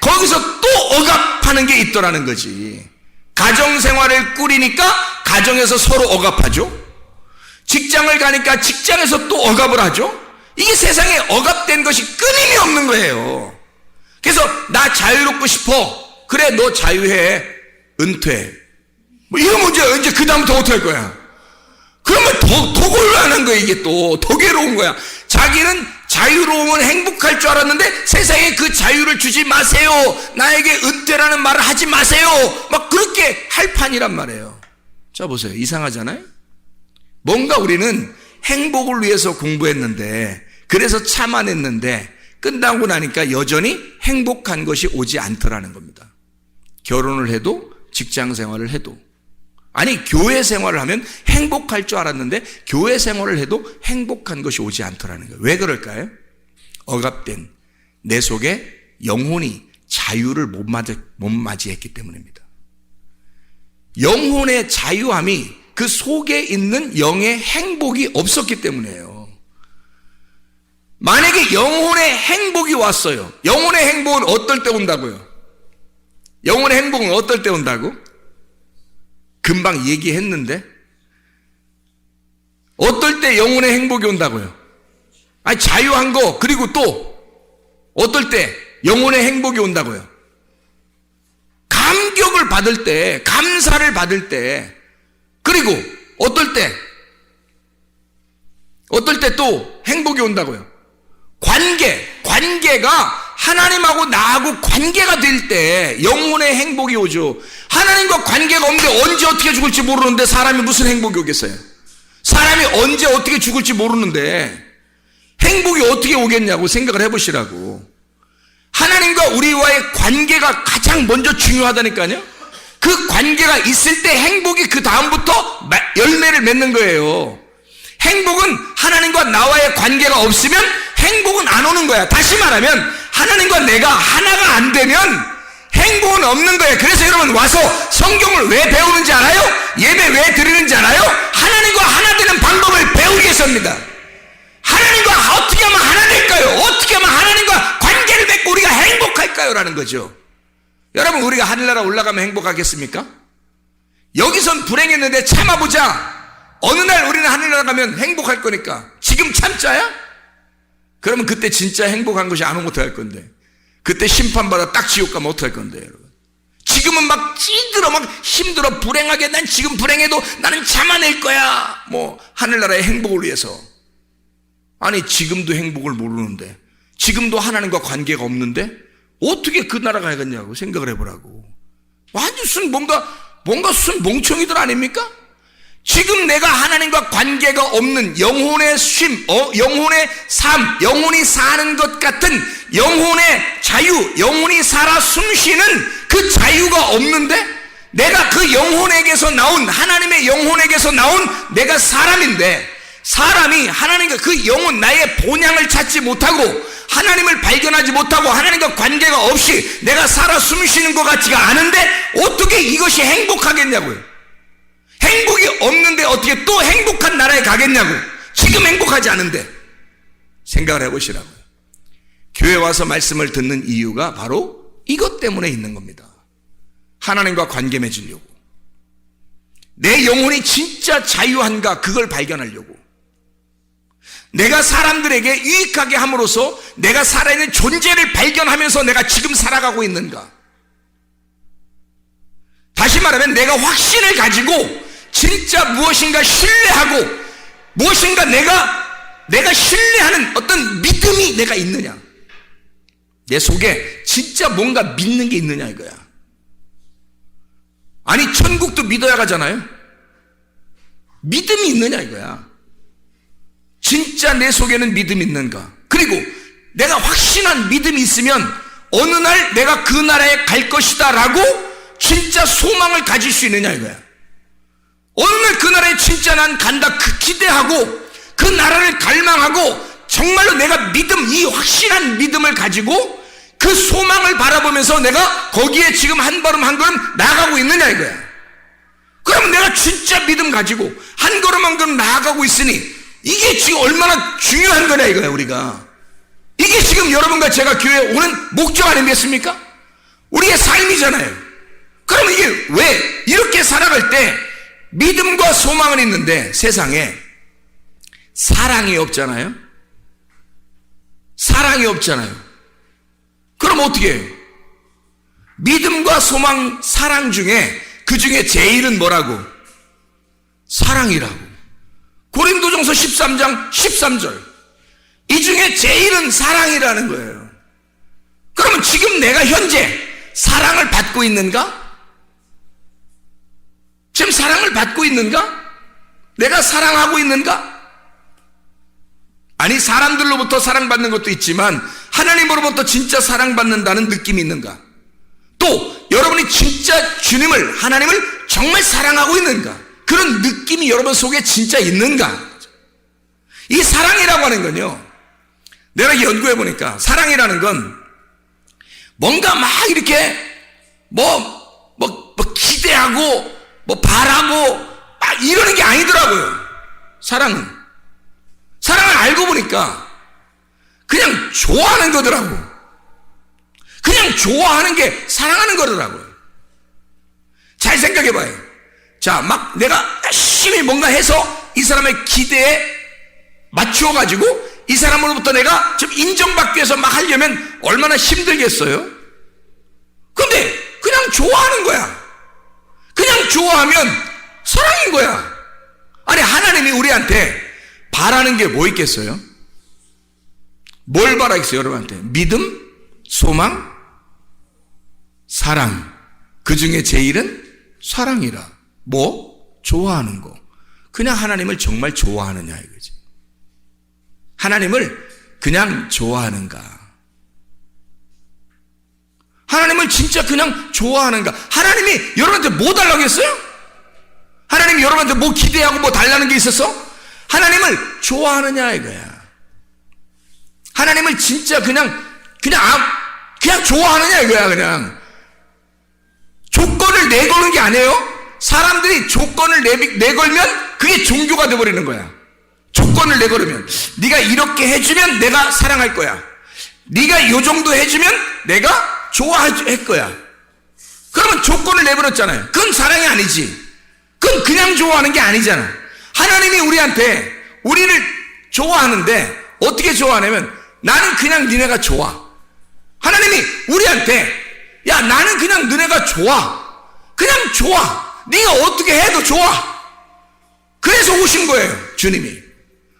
거기서 또 억압하는 게 있더라는 거지. 가정생활을 꾸리니까 가정에서 서로 억압하죠. 직장을 가니까 직장에서 또 억압을 하죠. 이게 세상에 억압된 것이 끊임이 없는 거예요. 그래서 나 자유롭고 싶어. 그래 너 자유해. 은퇴. 뭐 이러면 이제 그 다음부터 어떻게 할 거야? 그러면 더 곤란한 거야. 이게 또 더 괴로운 거야. 자기는 자유로움은 행복할 줄 알았는데 세상에 그 자유를 주지 마세요. 나에게 은퇴라는 말을 하지 마세요. 막 그렇게 할 판이란 말이에요. 자 보세요. 이상하잖아요. 뭔가 우리는 행복을 위해서 공부했는데, 그래서 참아냈는데 끝나고 나니까 여전히 행복한 것이 오지 않더라는 겁니다. 결혼을 해도 직장 생활을 해도, 아니 교회 생활을 하면 행복할 줄 알았는데 교회 생활을 해도 행복한 것이 오지 않더라는 거예요. 왜 그럴까요? 억압된, 내 속에 영혼이 자유를 못 맞이했기 때문입니다. 영혼의 자유함이 그 속에 있는 영의 행복이 없었기 때문이에요. 만약에 영혼의 행복이 왔어요. 영혼의 행복은 어떨 때 온다고요? 영혼의 행복은 어떨 때 온다고? 금방 얘기했는데 어떨 때 영혼의 행복이 온다고요? 아니, 자유한 거, 그리고 또 어떨 때 영혼의 행복이 온다고요? 감격을 받을 때, 감사를 받을 때, 그리고 어떨 때 또 행복이 온다고요? 관계가 하나님하고 나하고 관계가 될 때 영혼의 행복이 오죠. 하나님과 관계가 없는데 언제 어떻게 죽을지 모르는데 사람이 무슨 행복이 오겠어요? 사람이 언제 어떻게 죽을지 모르는데 행복이 어떻게 오겠냐고 생각을 해보시라고. 하나님과 우리와의 관계가 가장 먼저 중요하다니까요. 그 관계가 있을 때 행복이 그 다음부터 열매를 맺는 거예요. 행복은 하나님과 나와의 관계가 없으면 행복은 안 오는 거야. 다시 말하면 하나님과 내가 하나가 안 되면 행복은 없는 거예요. 그래서 여러분 와서 성경을 왜 배우는지 알아요? 예배 왜 드리는지 알아요? 하나님과 하나 되는 방법을 배우기 위해서입니다. 하나님과 어떻게 하면 하나 될까요? 어떻게 하면 하나님과 관계를 맺고 우리가 행복할까요? 라는 거죠. 여러분, 우리가 하늘나라 올라가면 행복하겠습니까? 여기선 불행했는데 참아보자. 어느 날 우리는 하늘나라 가면 행복할 거니까. 지금 참자야? 그러면 그때 진짜 행복한 것이 아무것도 할 건데, 그때 심판받아 딱 지옥 가면 어떡할 건데, 여러분. 지금은 막 찌들어, 막 힘들어, 불행하게, 난 지금 불행해도 나는 참아낼 거야. 뭐 하늘나라의 행복을 위해서. 아니, 지금도 행복을 모르는데, 지금도 하나님과 관계가 없는데 어떻게 그 나라 가야겠냐고 생각을 해보라고. 완전 뭔가 무슨 멍청이들 아닙니까? 지금 내가 하나님과 관계가 없는 영혼의 쉼, 영혼의 삶, 영혼이 사는 것 같은 영혼의 자유, 영혼이 살아 숨쉬는 그 자유가 없는데, 내가 그 영혼에게서 나온, 하나님의 영혼에게서 나온 내가 사람인데, 사람이 하나님과 그 영혼, 나의 본향을 찾지 못하고 하나님을 발견하지 못하고 하나님과 관계가 없이 내가 살아 숨쉬는 것 같지가 않은데 어떻게 이것이 행복하겠냐고요. 행복이 없는데 어떻게 또 행복한 나라에 가겠냐고. 지금 행복하지 않은데. 생각을 해보시라고요. 교회 와서 말씀을 듣는 이유가 바로 이것 때문에 있는 겁니다. 하나님과 관계 맺으려고. 내 영혼이 진짜 자유한가 그걸 발견하려고. 내가 사람들에게 유익하게 함으로써 내가 살아있는 존재를 발견하면서 내가 지금 살아가고 있는가. 다시 말하면 내가 확신을 가지고 진짜 무엇인가 신뢰하고 무엇인가 내가 신뢰하는 어떤 믿음이 내가 있느냐. 내 속에 진짜 뭔가 믿는 게 있느냐 이거야. 아니, 천국도 믿어야 가잖아요. 믿음이 있느냐 이거야. 진짜 내 속에는 믿음이 있는가. 그리고 내가 확신한 믿음이 있으면 어느 날 내가 그 나라에 갈 것이다 라고 진짜 소망을 가질 수 있느냐 이거야. 어느 날 그 나라에 진짜 난 간다 그 기대하고 그 나라를 갈망하고 정말로 내가 믿음, 이 확실한 믿음을 가지고 그 소망을 바라보면서 내가 거기에 지금 한 걸음 한 걸음 나아가고 있느냐 이거야. 그러면 내가 진짜 믿음 가지고 한 걸음 한 걸음 나아가고 있으니 이게 지금 얼마나 중요한 거냐 이거야. 우리가 이게 지금 여러분과 제가 교회에 오는 목적 아니겠습니까? 우리의 삶이잖아요. 그러면 이게 왜 이렇게 살아갈 때 믿음과 소망은 있는데 세상에 사랑이 없잖아요. 사랑이 없잖아요. 그럼 어떻게 해요? 믿음과 소망, 사랑 중에 그 중에 제일은 뭐라고? 사랑이라고. 고린도전서 13장 13절. 이 중에 제일은 사랑이라는 거예요. 그러면 지금 내가 현재 사랑을 받고 있는가? 지금 사랑을 받고 있는가? 내가 사랑하고 있는가? 아니, 사람들로부터 사랑받는 것도 있지만 하나님으로부터 진짜 사랑받는다는 느낌이 있는가? 또 여러분이 진짜 주님을, 하나님을 정말 사랑하고 있는가? 그런 느낌이 여러분 속에 진짜 있는가? 이 사랑이라고 하는 건요, 내가 연구해 보니까 사랑이라는 건 뭔가 막 이렇게 뭐 기대하고 바라고 막 이러는 게 아니더라고요. 사랑을 알고 보니까 그냥 좋아하는 거더라고. 그냥 좋아하는 게 사랑하는 거더라고요. 잘 생각해 봐요. 자, 막 내가 열심히 뭔가 해서 이 사람의 기대에 맞추어 가지고 이 사람으로부터 내가 좀 인정받기 위해서 막 하려면 얼마나 힘들겠어요? 근데 그냥 좋아하는 거야. 그냥 좋아하면 사랑인 거야. 아니, 하나님이 우리한테 바라는 게 뭐 있겠어요? 뭘 바라겠어요, 여러분한테? 믿음, 소망, 사랑. 그 중에 제일은 사랑이라. 뭐? 좋아하는 거. 그냥 하나님을 정말 좋아하느냐 이거지. 하나님을 그냥 좋아하는가? 하나님을 진짜 그냥 좋아하는가? 하나님이 여러분한테 뭐 달라고 했어요? 하나님이 여러분한테 뭐 기대하고 뭐 달라는 게 있었어? 하나님을 좋아하느냐 이거야. 하나님을 진짜 그냥 좋아하느냐 이거야. 그냥 조건을 내거는 게 아니에요. 사람들이 조건을 내걸면 그게 종교가 돼버리는 거야. 조건을 내걸으면 네가 이렇게 해주면 내가 사랑할 거야. 네가 이 정도 해주면 내가 좋아할 거야. 그러면 조건을 내버렸잖아요. 그건 사랑이 아니지. 그건 그냥 좋아하는 게 아니잖아. 하나님이 우리를 좋아하는데 어떻게 좋아하냐면 나는 그냥 니네가 좋아. 하나님이 우리한테 야, 나는 그냥 너네가 좋아. 그냥 좋아. 네가 어떻게 해도 좋아. 그래서 오신 거예요, 주님이.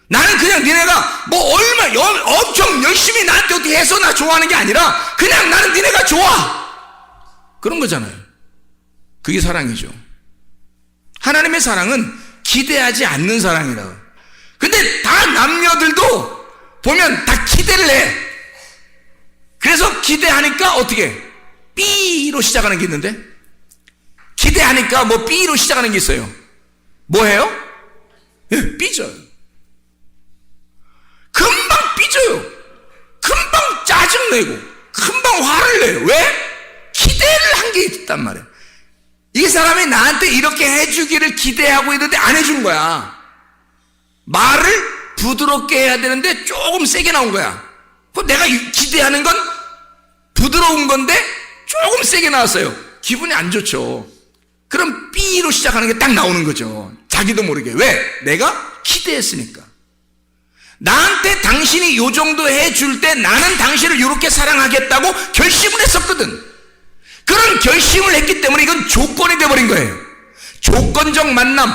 나는 그냥 니네가 뭐 엄청 열심히 나한테 어떻게 해서 나 좋아하는 게 아니라 그냥 나는 니네가 좋아. 그런 거잖아요. 그게 사랑이죠. 하나님의 사랑은 기대하지 않는 사랑이라고. 근데 다 남녀들도 보면 다 기대를 해. 그래서 기대하니까 어떻게? B로 시작하는 게 있는데, 기대하니까 뭐 B로 시작하는 게 있어요. 뭐예요? 삐져요. 금방 삐져요. 금방 짜증내고 금방 화를 내요. 왜? 기대를 한 게 있단 말이에요. 이 사람이 나한테 이렇게 해주기를 기대하고 있는데 안 해준 거야. 말을 부드럽게 해야 되는데 조금 세게 나온 거야. 그럼 내가 기대하는 건 부드러운 건데 조금 세게 나왔어요. 기분이 안 좋죠. 그럼 B로 시작하는 게 딱 나오는 거죠. 자기도 모르게. 왜? 내가 기대했으니까. 나한테 당신이 요 정도 해줄 때 나는 당신을 이렇게 사랑하겠다고 결심을 했었거든. 그런 결심을 했기 때문에 이건 조건이 돼버린 거예요. 조건적 만남.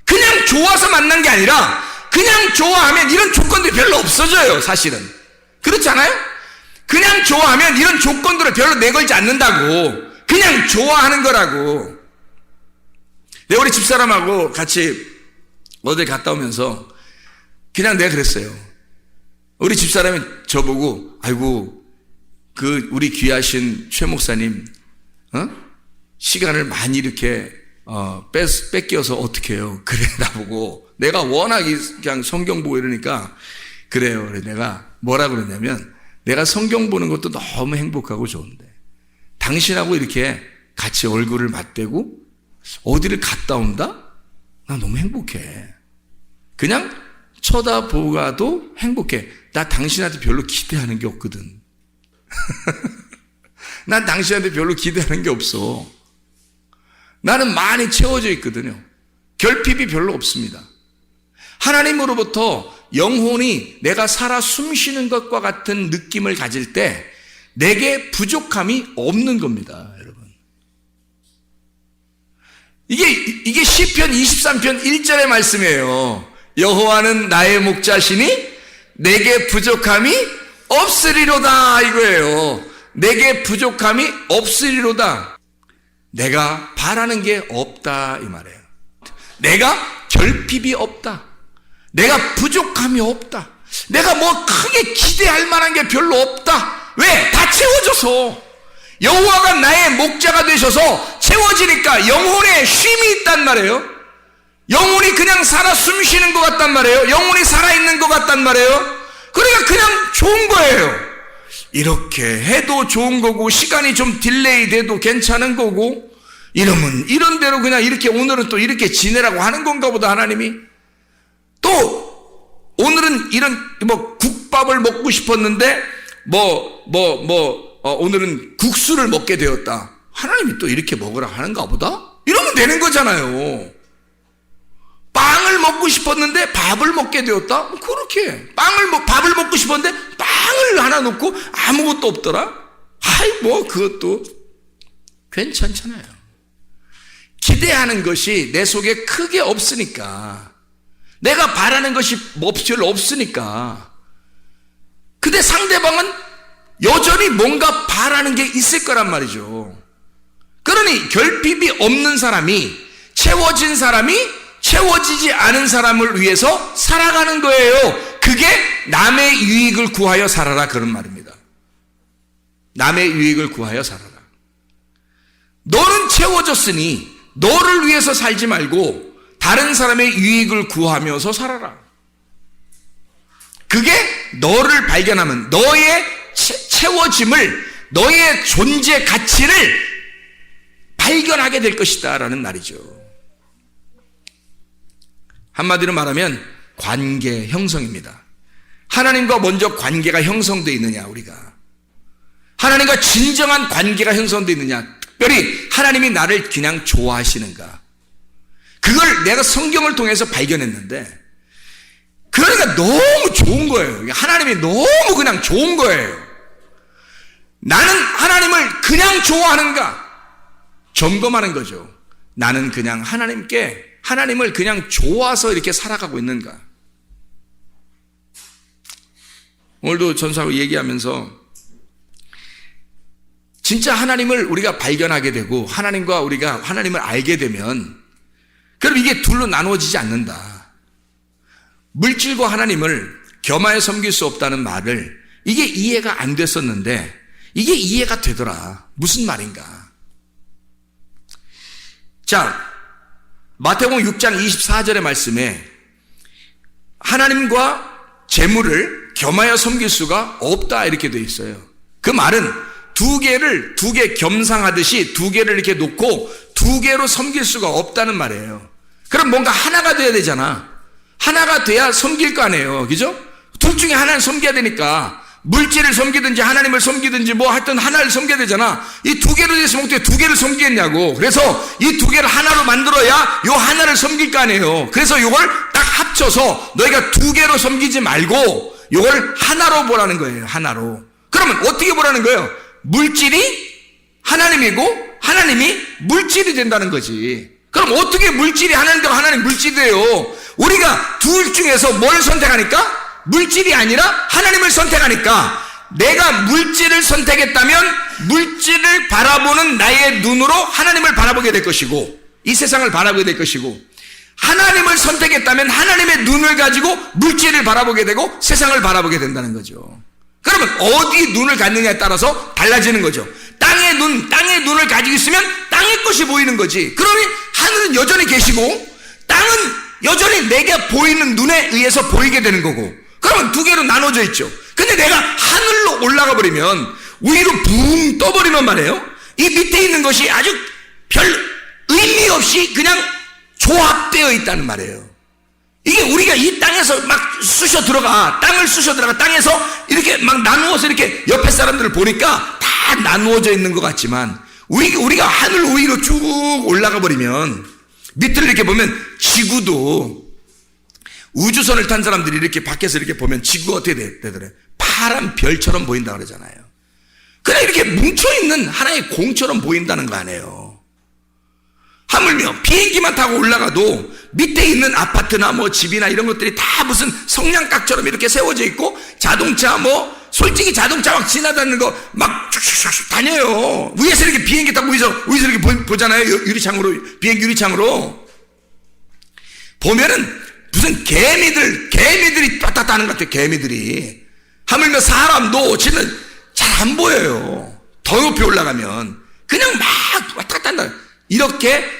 그냥 좋아서 만난 게 아니라 그냥 좋아하면 이런 조건들이 별로 없어져요, 사실은. 그렇지 않아요? 그냥 좋아하면 이런 조건들을 별로 내걸지 않는다고. 그냥 좋아하는 거라고. 내가 우리 집사람하고 같이 어딜 갔다 오면서 그냥 내가 그랬어요. 우리 집사람이 저보고 아이고 우리 귀하신 최 목사님 시간을 많이 이렇게 뺏겨서 어떻게 해요? 그래, 나보고. 내가 워낙 그냥 성경 보고 이러니까 그래요. 그래, 내가 뭐라 그러냐면 내가 성경 보는 것도 너무 행복하고 좋은데 당신하고 이렇게 같이 얼굴을 맞대고 어디를 갔다 온다? 나 너무 행복해. 그냥 쳐다보고 가도 행복해. 나 당신한테 별로 기대하는 게 없거든. 난 당신한테 별로 기대하는 게 없어. 나는 많이 채워져 있거든요. 결핍이 별로 없습니다. 하나님으로부터 영혼이 내가 살아 숨쉬는 것과 같은 느낌을 가질 때 내게 부족함이 없는 겁니다, 여러분. 이게 시편 23편 1절의 말씀이에요. 여호와는 나의 목자시니 내게 부족함이 없으리로다, 이거예요. 내게 부족함이 없으리로다. 내가 바라는 게 없다, 이 말이에요. 내가 결핍이 없다. 내가 부족함이 없다. 내가 뭐 크게 기대할 만한 게 별로 없다. 왜? 다 채워져서. 여호와가 나의 목자가 되셔서 채워지니까 영혼에 쉼이 있단 말이에요. 영혼이 그냥 살아 숨쉬는 것 같단 말이에요. 영혼이 살아있는 것 같단 말이에요. 그러니까 그냥 좋은 거예요. 이렇게 해도 좋은 거고, 시간이 좀 딜레이 돼도 괜찮은 거고, 이러면 이런 대로 그냥 이렇게 오늘은 또 이렇게 지내라고 하는 건가 보다, 하나님이. 또 오늘은 이런 국밥을 먹고 싶었는데 오늘은 국수를 먹게 되었다. 하나님이 또 이렇게 먹으라 하는가 보다? 이러면 되는 거잖아요. 빵을 먹고 싶었는데 밥을 먹게 되었다? 그렇게 밥을 먹고 싶었는데 빵을 하나 놓고 아무것도 없더라? 그것도 괜찮잖아요. 기대하는 것이 내 속에 크게 없으니까, 내가 바라는 것이 별로 없으니까. 근데 상대방은 여전히 뭔가 바라는 게 있을 거란 말이죠. 그러니 결핍이 없는 사람이, 채워진 사람이 채워지지 않은 사람을 위해서 살아가는 거예요. 그게 남의 유익을 구하여 살아라, 그런 말입니다. 남의 유익을 구하여 살아라. 너는 채워졌으니 너를 위해서 살지 말고 다른 사람의 유익을 구하면서 살아라. 그게 너를 발견하면 너의 채워짐을, 너의 존재 가치를 발견하게 될 것이다 라는 말이죠. 한마디로 말하면 관계 형성입니다. 하나님과 먼저 관계가 형성되어 있느냐, 우리가 하나님과 진정한 관계가 형성되어 있느냐, 특별히 하나님이 나를 그냥 좋아하시는가, 그걸 내가 성경을 통해서 발견했는데, 그러니까 너무 좋은 거예요. 하나님이 너무 그냥 좋은 거예요. 나는 하나님을 그냥 좋아하는가 점검하는 거죠. 나는 그냥 하나님을 그냥 좋아서 이렇게 살아가고 있는가. 오늘도 전사하고 얘기하면서 진짜 하나님을 우리가 발견하게 되고 하나님과 우리가 하나님을 알게 되면, 그럼 이게 둘로 나누어지지 않는다. 물질과 하나님을 겸하여 섬길 수 없다는 말을, 이게 이해가 안 됐었는데 이게 이해가 되더라. 무슨 말인가. 자, 마태복음 6장 24절의 말씀에 하나님과 재물을 겸하여 섬길 수가 없다 이렇게 되어 있어요. 그 말은 두 개 겸상하듯이 두 개를 이렇게 놓고 두 개로 섬길 수가 없다는 말이에요. 그럼 뭔가 하나가 돼야 되잖아. 하나가 돼야 섬길 거 아니에요. 그죠? 둘 중에 하나를 섬겨야 되니까 물질을 섬기든지 하나님을 섬기든지 하여튼 하나를 섬겨야 되잖아. 이 두 개로 돼서 어떻게 두 개를 섬기겠냐고. 그래서 이 두 개를 하나로 만들어야 요 하나를 섬길 거 아니에요. 그래서 요걸 딱 합쳐서 너희가 두 개로 섬기지 말고 요걸 하나로 보라는 거예요. 하나로. 그러면 어떻게 보라는 거예요? 물질이 하나님이고 하나님이 물질이 된다는 거지. 그럼 어떻게 물질이 하나님이고 하나님 물질이 돼요? 우리가 둘 중에서 뭘 선택하니까? 물질이 아니라 하나님을 선택하니까, 내가 물질을 선택했다면 물질을 바라보는 나의 눈으로 하나님을 바라보게 될 것이고, 이 세상을 바라보게 될 것이고, 하나님을 선택했다면 하나님의 눈을 가지고 물질을 바라보게 되고 세상을 바라보게 된다는 거죠. 그러면 어디 눈을 갖느냐에 따라서 달라지는 거죠. 땅의 눈을 가지고 있으면 땅의 것이 보이는 거지. 그러니 하늘은 여전히 계시고 땅은 여전히 내게 보이는 눈에 의해서 보이게 되는 거고, 그러면 두 개로 나눠져 있죠. 근데 내가 하늘로 올라가 버리면, 위로 붕 떠버리면 말이에요, 이 밑에 있는 것이 아주 별 의미 없이 그냥 조합되어 있다는 말이에요. 이게 우리가 이 땅에서 막 땅을 쑤셔 들어가 땅에서 이렇게 막 나누어서 이렇게 옆에 사람들을 보니까 다 나누어져 있는 것 같지만, 우리가 하늘 위로 쭉 올라가 버리면 밑을 이렇게 보면 지구도, 우주선을 탄 사람들이 이렇게 밖에서 이렇게 보면 지구가 어떻게 되더래? 파란 별처럼 보인다 그러잖아요. 그냥 이렇게 뭉쳐있는 하나의 공처럼 보인다는 거 아니에요. 하물며 비행기만 타고 올라가도 밑에 있는 아파트나 집이나 이런 것들이 다 무슨 성냥각처럼 이렇게 세워져 있고, 자동차 솔직히 자동차 막 지나다니는 거 막 슉슉슉 다녀요. 위에서 이렇게 비행기 타고 위에서 이렇게 보잖아요. 유리창으로, 비행기 유리창으로 보면은 무슨 개미들이 왔다 갔다 하는 것 같아요. 개미들이. 하물며 사람도 지금 잘 안 보여요. 더 높이 올라가면 그냥 막 왔다 갔다 한다. 이렇게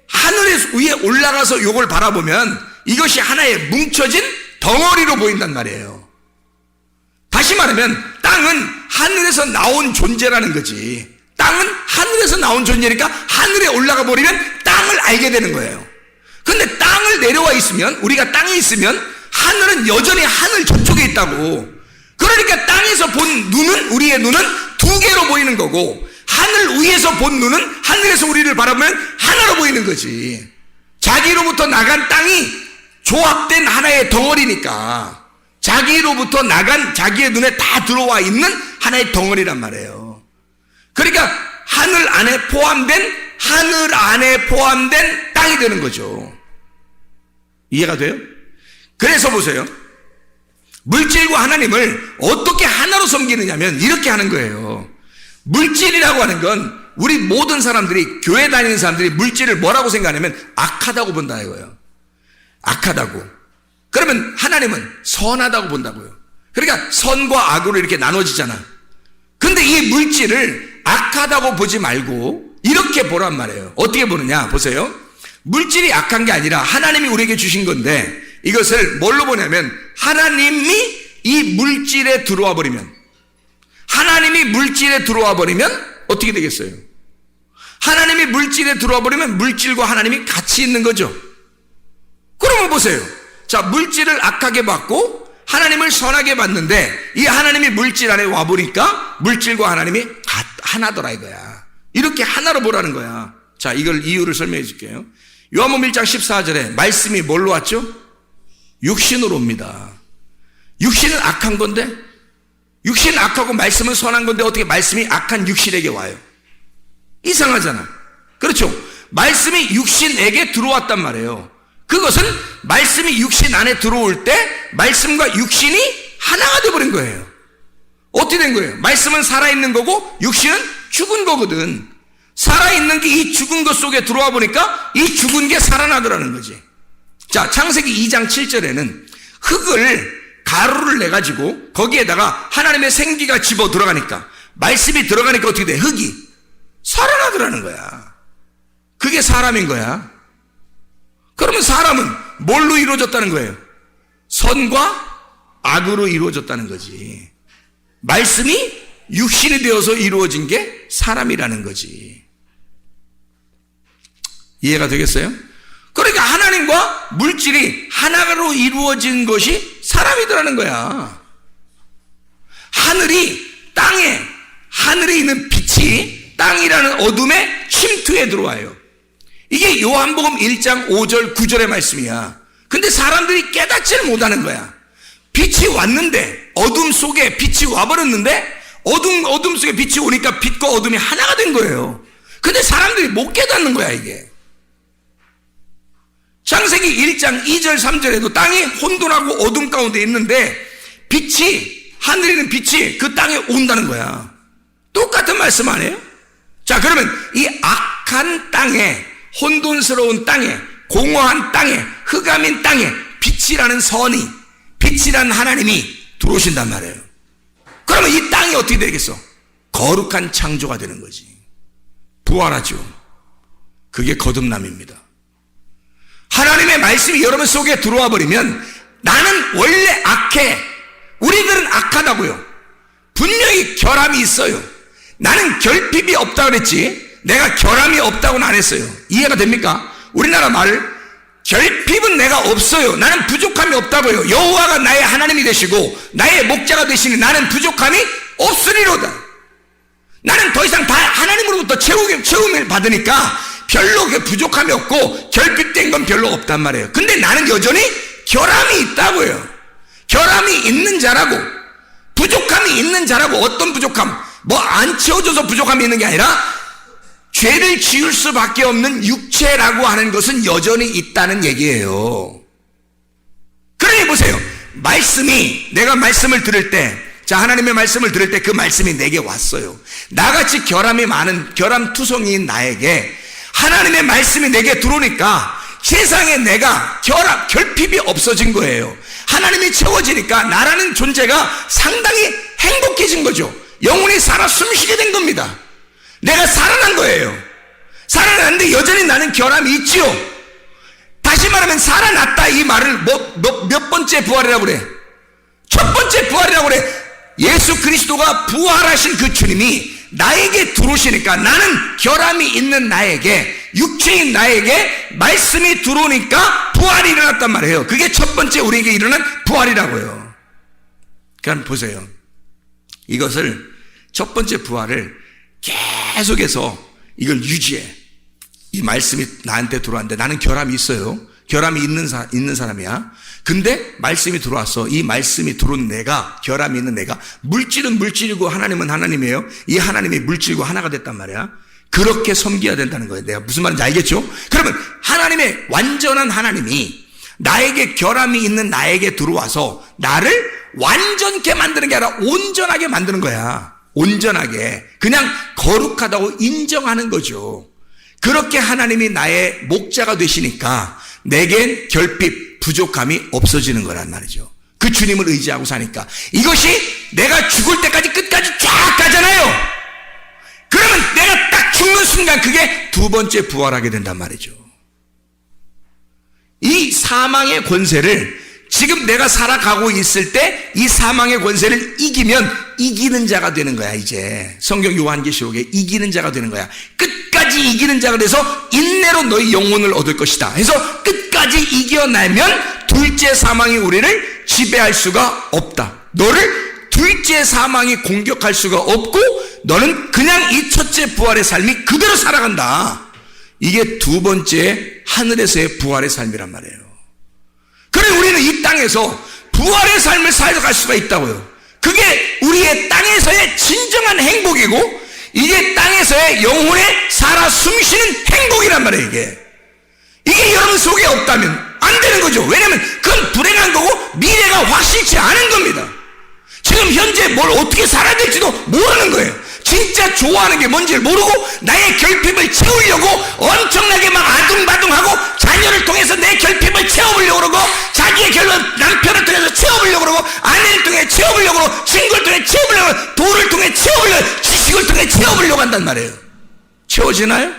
하늘 위에 올라가서 요걸 바라보면 이것이 하나의 뭉쳐진 덩어리로 보인단 말이에요. 다시 말하면 땅은 하늘에서 나온 존재라는 거지. 땅은 하늘에서 나온 존재니까 하늘에 올라가 버리면 땅을 알게 되는 거예요. 근데 땅을 내려와 있으면, 우리가 땅에 있으면 하늘은 여전히 하늘 저쪽에 있다고. 그러니까 땅에서 본 눈은, 우리의 눈은 두 개로 보이는 거고, 하늘 위에서 본 눈은 하늘에서 우리를 바라보면 하나로 보이는 거지. 자기로부터 나간 땅이 조합된 하나의 덩어리니까 자기로부터 나간 자기의 눈에 다 들어와 있는 하나의 덩어리란 말이에요. 그러니까 하늘 안에 포함된 땅이 되는 거죠. 이해가 돼요? 그래서 보세요. 물질과 하나님을 어떻게 하나로 섬기느냐면 이렇게 하는 거예요. 물질이라고 하는 건 우리 모든 사람들이, 교회 다니는 사람들이 물질을 뭐라고 생각하냐면 악하다고 본다 이거예요. 악하다고. 그러면 하나님은 선하다고 본다고요. 그러니까 선과 악으로 이렇게 나눠지잖아. 근데 이 물질을 악하다고 보지 말고 이렇게 보란 말이에요. 어떻게 보느냐 보세요. 물질이 악한 게 아니라 하나님이 우리에게 주신 건데, 이것을 뭘로 보냐면 하나님이 이 물질에 들어와 버리면, 하나님이 물질에 들어와 버리면 어떻게 되겠어요? 하나님이 물질에 들어와 버리면 물질과 하나님이 같이 있는 거죠. 그러면 보세요. 자, 물질을 악하게 받고 하나님을 선하게 받는데 이 하나님이 물질 안에 와 보니까 물질과 하나님이 하나더라 이거야. 이렇게 하나로 보라는 거야. 자, 이걸 이유를 설명해 줄게요. 요한복음 1장 14절에 말씀이 뭘로 왔죠? 육신으로 옵니다. 육신은 악한 건데, 육신은 악하고 말씀은 선한 건데 어떻게 말씀이 악한 육신에게 와요? 이상하잖아. 그렇죠? 말씀이 육신에게 들어왔단 말이에요. 그것은 말씀이 육신 안에 들어올 때 말씀과 육신이 하나가 되어버린 거예요. 어떻게 된 거예요? 말씀은 살아있는 거고 육신은 죽은 거거든. 살아있는 게 이 죽은 것 속에 들어와 보니까 이 죽은 게 살아나더라는 거지. 자, 창세기 2장 7절에는 흙을, 가루를 내가지고 거기에다가 하나님의 생기가 집어 들어가니까, 말씀이 들어가니까 어떻게 돼? 흙이 살아나더라는 거야. 그게 사람인 거야. 그러면 사람은 뭘로 이루어졌다는 거예요? 선과 악으로 이루어졌다는 거지. 말씀이 육신이 되어서 이루어진 게 사람이라는 거지. 이해가 되겠어요? 그러니까 하나님과 물질이 하나로 이루어진 것이 사람이더라는 거야. 하늘에 있는 빛이 땅이라는 어둠의 침투에 들어와요. 이게 요한복음 1장 5절 9절의 말씀이야. 근데 사람들이 깨닫지를 못하는 거야. 빛이 왔는데, 어둠 속에 빛이 와버렸는데 어둠 속에 빛이 오니까 빛과 어둠이 하나가 된 거예요. 근데 사람들이 못 깨닫는 거야 이게. 창세기 1장 2절 3절에도 땅이 혼돈하고 어둠 가운데 있는데 하늘에 있는 빛이 그 땅에 온다는 거야. 똑같은 말씀 아니에요? 자, 그러면 이 악한 땅에, 혼돈스러운 땅에, 공허한 땅에, 흑암인 땅에 빛이라는 선이, 빛이라는 하나님이 들어오신단 말이에요. 그러면 이 땅이 어떻게 되겠어? 거룩한 창조가 되는 거지. 부활하죠. 그게 거듭남입니다. 하나님의 말씀이 여러분 속에 들어와 버리면 나는 원래 악해. 우리들은 악하다고요. 분명히 결함이 있어요. 나는 결핍이 없다고 그랬지 내가 결함이 없다고는 안 했어요. 이해가 됩니까? 우리나라 말, 결핍은 내가 없어요. 나는 부족함이 없다고요. 여호와가 나의 하나님이 되시고 나의 목자가 되시니 나는 부족함이 없으리로다. 나는 더 이상 다 하나님으로부터 채움을 받으니까 별로 부족함이 없고 결핍된 건 별로 없단 말이에요. 근데 나는 여전히 결함이 있다고요. 결함이 있는 자라고, 부족함이 있는 자라고. 어떤 부족함? 뭐 안 채워져서 부족함이 있는 게 아니라 죄를 지을 수밖에 없는 육체라고 하는 것은 여전히 있다는 얘기예요. 그러니 보세요. 내가 말씀을 들을 때, 자, 하나님의 말씀을 들을 때 그 말씀이 내게 왔어요. 나같이 결함이 많은 결함투성이인 나에게 하나님의 말씀이 내게 들어오니까 세상에 내가 결핍이 없어진 거예요. 하나님이 채워지니까 나라는 존재가 상당히 행복해진 거죠. 영혼이 살아 숨쉬게 된 겁니다. 내가 살아난 거예요. 살아났는데 여전히 나는 결함이 있지요. 다시 말하면 살아났다 이 말을 몇 번째 부활이라고 그래? 첫 번째 부활이라고 그래. 예수 그리스도가 부활하신 그 주님이 나에게 들어오시니까, 나는 결함이 있는 나에게, 육체인 나에게 말씀이 들어오니까 부활이 일어났단 말이에요. 그게 첫 번째 우리에게 일어난 부활이라고요. 그럼 보세요. 이것을, 첫 번째 부활을 계속해서 이걸 유지해. 이 말씀이 나한테 들어왔는데, 나는 결함이 있어요. 결함이 있는 사람이야. 근데 말씀이 들어왔어. 이 말씀이 들어온 내가, 결함이 있는 내가, 물질은 물질이고 하나님은 하나님이에요. 이 하나님이 물질과 하나가 됐단 말이야. 그렇게 섬겨야 된다는 거예요. 내가 무슨 말인지 알겠죠? 그러면 하나님의, 완전한 하나님이 나에게, 결함이 있는 나에게 들어와서 나를 완전케 만드는 게 아니라 온전하게 만드는 거야. 온전하게. 그냥 거룩하다고 인정하는 거죠. 그렇게 하나님이 나의 목자가 되시니까 내겐 결핍, 부족함이 없어지는 거란 말이죠. 그 주님을 의지하고 사니까. 이것이 내가 죽을 때까지 끝까지 쫙 가잖아요. 그러면 내가 딱 죽는 순간 그게 두 번째 부활하게 된단 말이죠. 이 사망의 권세를, 지금 내가 살아가고 있을 때 이 사망의 권세를 이기면 이기는 자가 되는 거야. 이제 성경 요한계시록에 이기는 자가 되는 거야. 끝까지 이기는 자가 돼서 인내로 너희 영혼을 얻을 것이다 해서 끝까지 이겨내면 둘째 사망이 우리를 지배할 수가 없다. 너를 둘째 사망이 공격할 수가 없고 너는 그냥 이 첫째 부활의 삶이 그대로 살아간다. 이게 두 번째 하늘에서의 부활의 삶이란 말이에요. 그래, 우리는 이 땅에서 부활의 삶을 살아갈 수가 있다고요. 그게 우리의 땅에서의 진정한 행복이고, 이게 땅에서의 영혼의 살아 숨쉬는 행복이란 말이에요. 이게 여러분 속에 없다면 안 되는 거죠. 왜냐하면 그건 불행한 거고 미래가 확실치 않은 겁니다. 지금 현재 뭘 어떻게 살아야 될지도 모르는 거예요. 진짜 좋아하는 게 뭔지를 모르고 나의 결핍을 채우려고 엄청나게 막 아둥바둥하고, 자녀를 통해서 내 결핍을 채워보려고 그러고, 자기의 남편을 통해서 채워보려고 그러고, 아내를 통해 채워보려고 그러고, 친구를 통해 채워보려고 그러고, 돈을 통해 채워보려고, 지식을 통해 채워보려고 한단 말이에요. 채워지나요?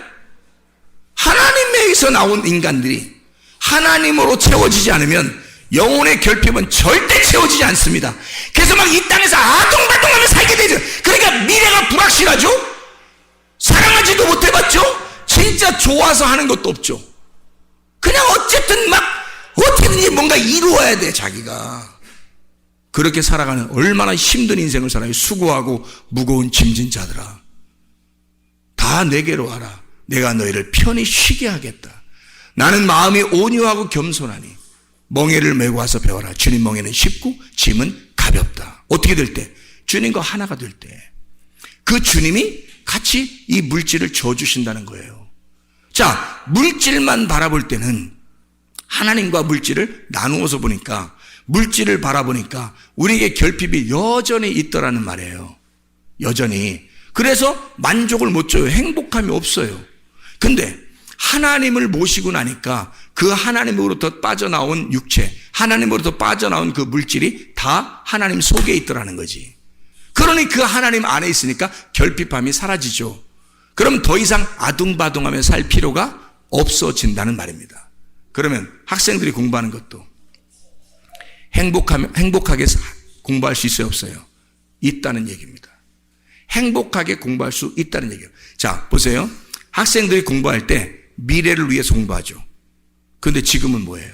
하나님에게서 나온 인간들이 하나님으로 채워지지 않으면 영혼의 결핍은 절대 채워지지 않습니다. 그래서 막 이 땅에서 아둥바둥하며 살게 되죠. 그러니까 미래가 불확실하죠. 사랑하지도 못해봤죠. 진짜 좋아서 하는 것도 없죠. 그냥 어쨌든 막 어떻게든지 뭔가 이루어야 돼. 자기가 그렇게 살아가는, 얼마나 힘든 인생을 살아요. 수고하고 무거운 짐진 자들아, 다 내게로 와라. 내가 너희를 편히 쉬게 하겠다. 나는 마음이 온유하고 겸손하니 멍에를 메고 와서 배워라. 주님 멍에는 쉽고 짐은 가볍다. 어떻게 될 때? 주님과 하나가 될 때. 그 주님이 같이 이 물질을 줘주신다는 거예요. 자, 물질만 바라볼 때는, 하나님과 물질을 나누어서 보니까, 물질을 바라보니까 우리에게 결핍이 여전히 있더라는 말이에요. 여전히. 그래서 만족을 못 줘요. 행복함이 없어요. 근데 하나님을 모시고 나니까 그 하나님으로부터 빠져나온 육체, 하나님으로부터 빠져나온 그 물질이 다 하나님 속에 있더라는 거지. 그러니 그 하나님 안에 있으니까 결핍함이 사라지죠. 그럼 더 이상 아둥바둥하며 살 필요가 없어진다는 말입니다. 그러면 학생들이 공부하는 것도 행복하게 공부할 수 있어요, 없어요? 있다는 얘기입니다. 행복하게 공부할 수 있다는 얘기예요. 자, 보세요. 학생들이 공부할 때 미래를 위해서 공부하죠. 그런데 지금은 뭐예요?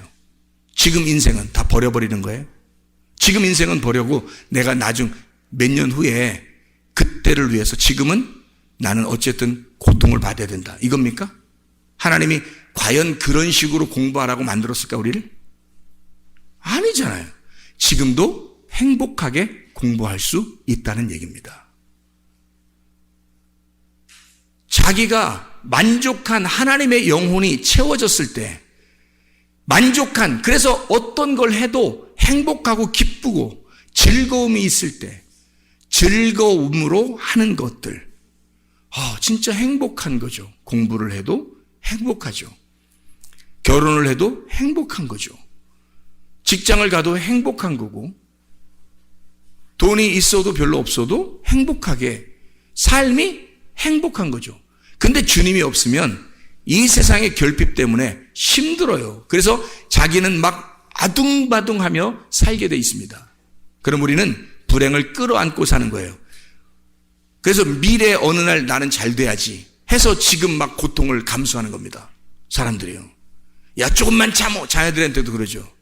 지금 인생은 다 버려버리는 거예요. 지금 인생은 버리고 내가 나중 몇 년 후에 그때를 위해서, 지금은 나는 어쨌든 고통을 받아야 된다, 이겁니까? 하나님이 과연 그런 식으로 공부하라고 만들었을까, 우리를? 아니잖아요. 지금도 행복하게 공부할 수 있다는 얘기입니다. 자기가 만족한 하나님의 영혼이 채워졌을 때, 만족한, 그래서 어떤 걸 해도 행복하고 기쁘고 즐거움이 있을 때, 즐거움으로 하는 것들, 진짜 행복한 거죠. 공부를 해도 행복하죠. 결혼을 해도 행복한 거죠. 직장을 가도 행복한 거고, 돈이 있어도 별로 없어도 행복하게, 삶이 행복한 거죠. 근데 주님이 없으면 이 세상의 결핍 때문에 힘들어요. 그래서 자기는 막 아둥바둥하며 살게 돼 있습니다. 그럼 우리는 불행을 끌어안고 사는 거예요. 그래서 미래 어느 날 나는 잘 돼야지 해서 지금 막 고통을 감수하는 겁니다. 사람들이요. 야, 조금만 참어. 자녀들한테도 그러죠.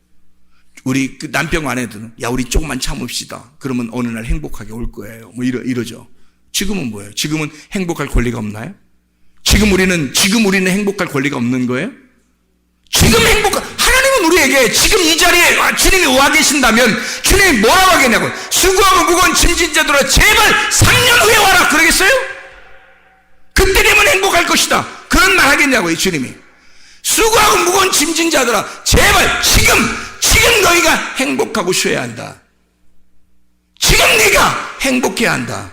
우리 그 남편 아내들은 야, 우리 조금만 참읍시다. 그러면 어느 날 행복하게 올 거예요. 뭐 이러죠. 지금은 뭐예요? 지금은 행복할 권리가 없나요? 지금 우리는 행복할 권리가 없는 거예요? 하나님은 우리에게 지금 이 자리에 주님이 와 계신다면 주님이 뭐라고 하겠냐고. 수고하고 무거운 짐진 자들아 제발 3년 후에 와라 그러겠어요? 그때 되면 행복할 것이다 그런 말 하겠냐고요. 주님이 수고하고 무거운 짐진 자들아 제발 지금 너희가 행복하고 쉬어야 한다. 지금 네가 행복해야 한다.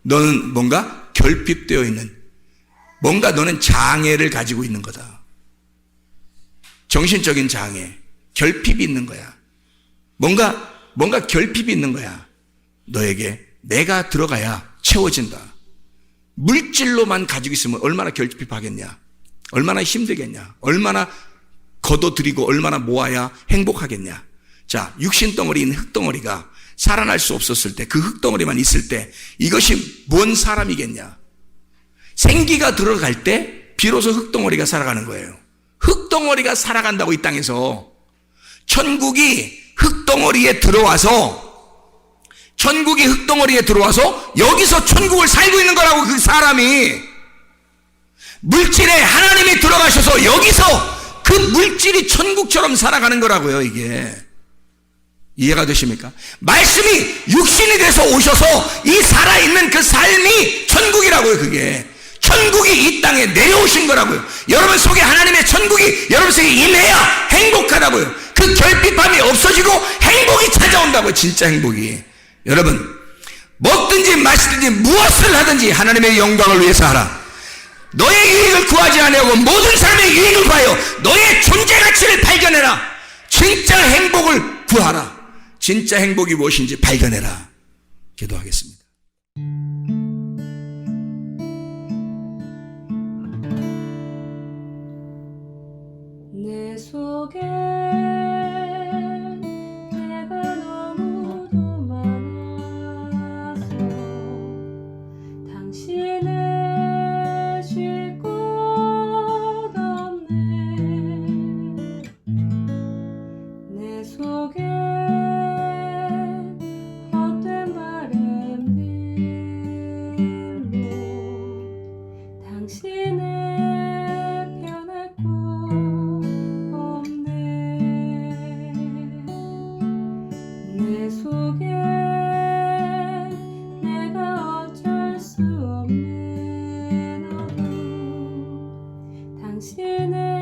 너는 뭔가 결핍되어 있는, 뭔가 너는 장애를 가지고 있는 거다. 정신적인 장애, 결핍이 있는 거야. 뭔가 결핍이 있는 거야. 너에게 내가 들어가야 채워진다. 물질로만 가지고 있으면 얼마나 결핍하겠냐, 얼마나 힘들겠냐, 얼마나 걷어들이고 얼마나 모아야 행복하겠냐. 자, 육신 덩어리인 흙덩어리가 살아날 수 없었을 때, 그 흙덩어리만 있을 때 이것이 뭔 사람이겠냐. 생기가 들어갈 때 비로소 흙덩어리가 살아가는 거예요. 흙덩어리가 살아간다고. 이 땅에서 천국이 흙덩어리에 들어와서 여기서 천국을 살고 있는 거라고. 그 사람이 물질에 하나님이 들어가셔서 여기서 그 물질이 천국처럼 살아가는 거라고요. 이게 이해가 되십니까? 말씀이 육신이 돼서 오셔서 이 살아있는 그 삶이 천국이라고요. 그게 천국이 이 땅에 내려오신 거라고요. 여러분 속에 하나님의 천국이 여러분 속에 임해야 행복하다고요. 그 결핍함이 없어지고 행복이 찾아온다고요. 진짜 행복이. 여러분 먹든지 마시든지 무엇을 하든지 하나님의 영광을 위해서 하라. 너의 유익을 구하지 아니하고 모든 사람의 유익을 구하여 너의 존재 가치를 발견해라. 진짜 행복을 구하라. 진짜 행복이 무엇인지 발견해라. 기도하겠습니다. 내 속에 내가 너무도 많아서 당신을 쉴 곳 없네. 내 속에 헛된 바램들로 당신을 변할 곳 없네. 내 속에 내가 어쩔 수 없는 어둠 당신을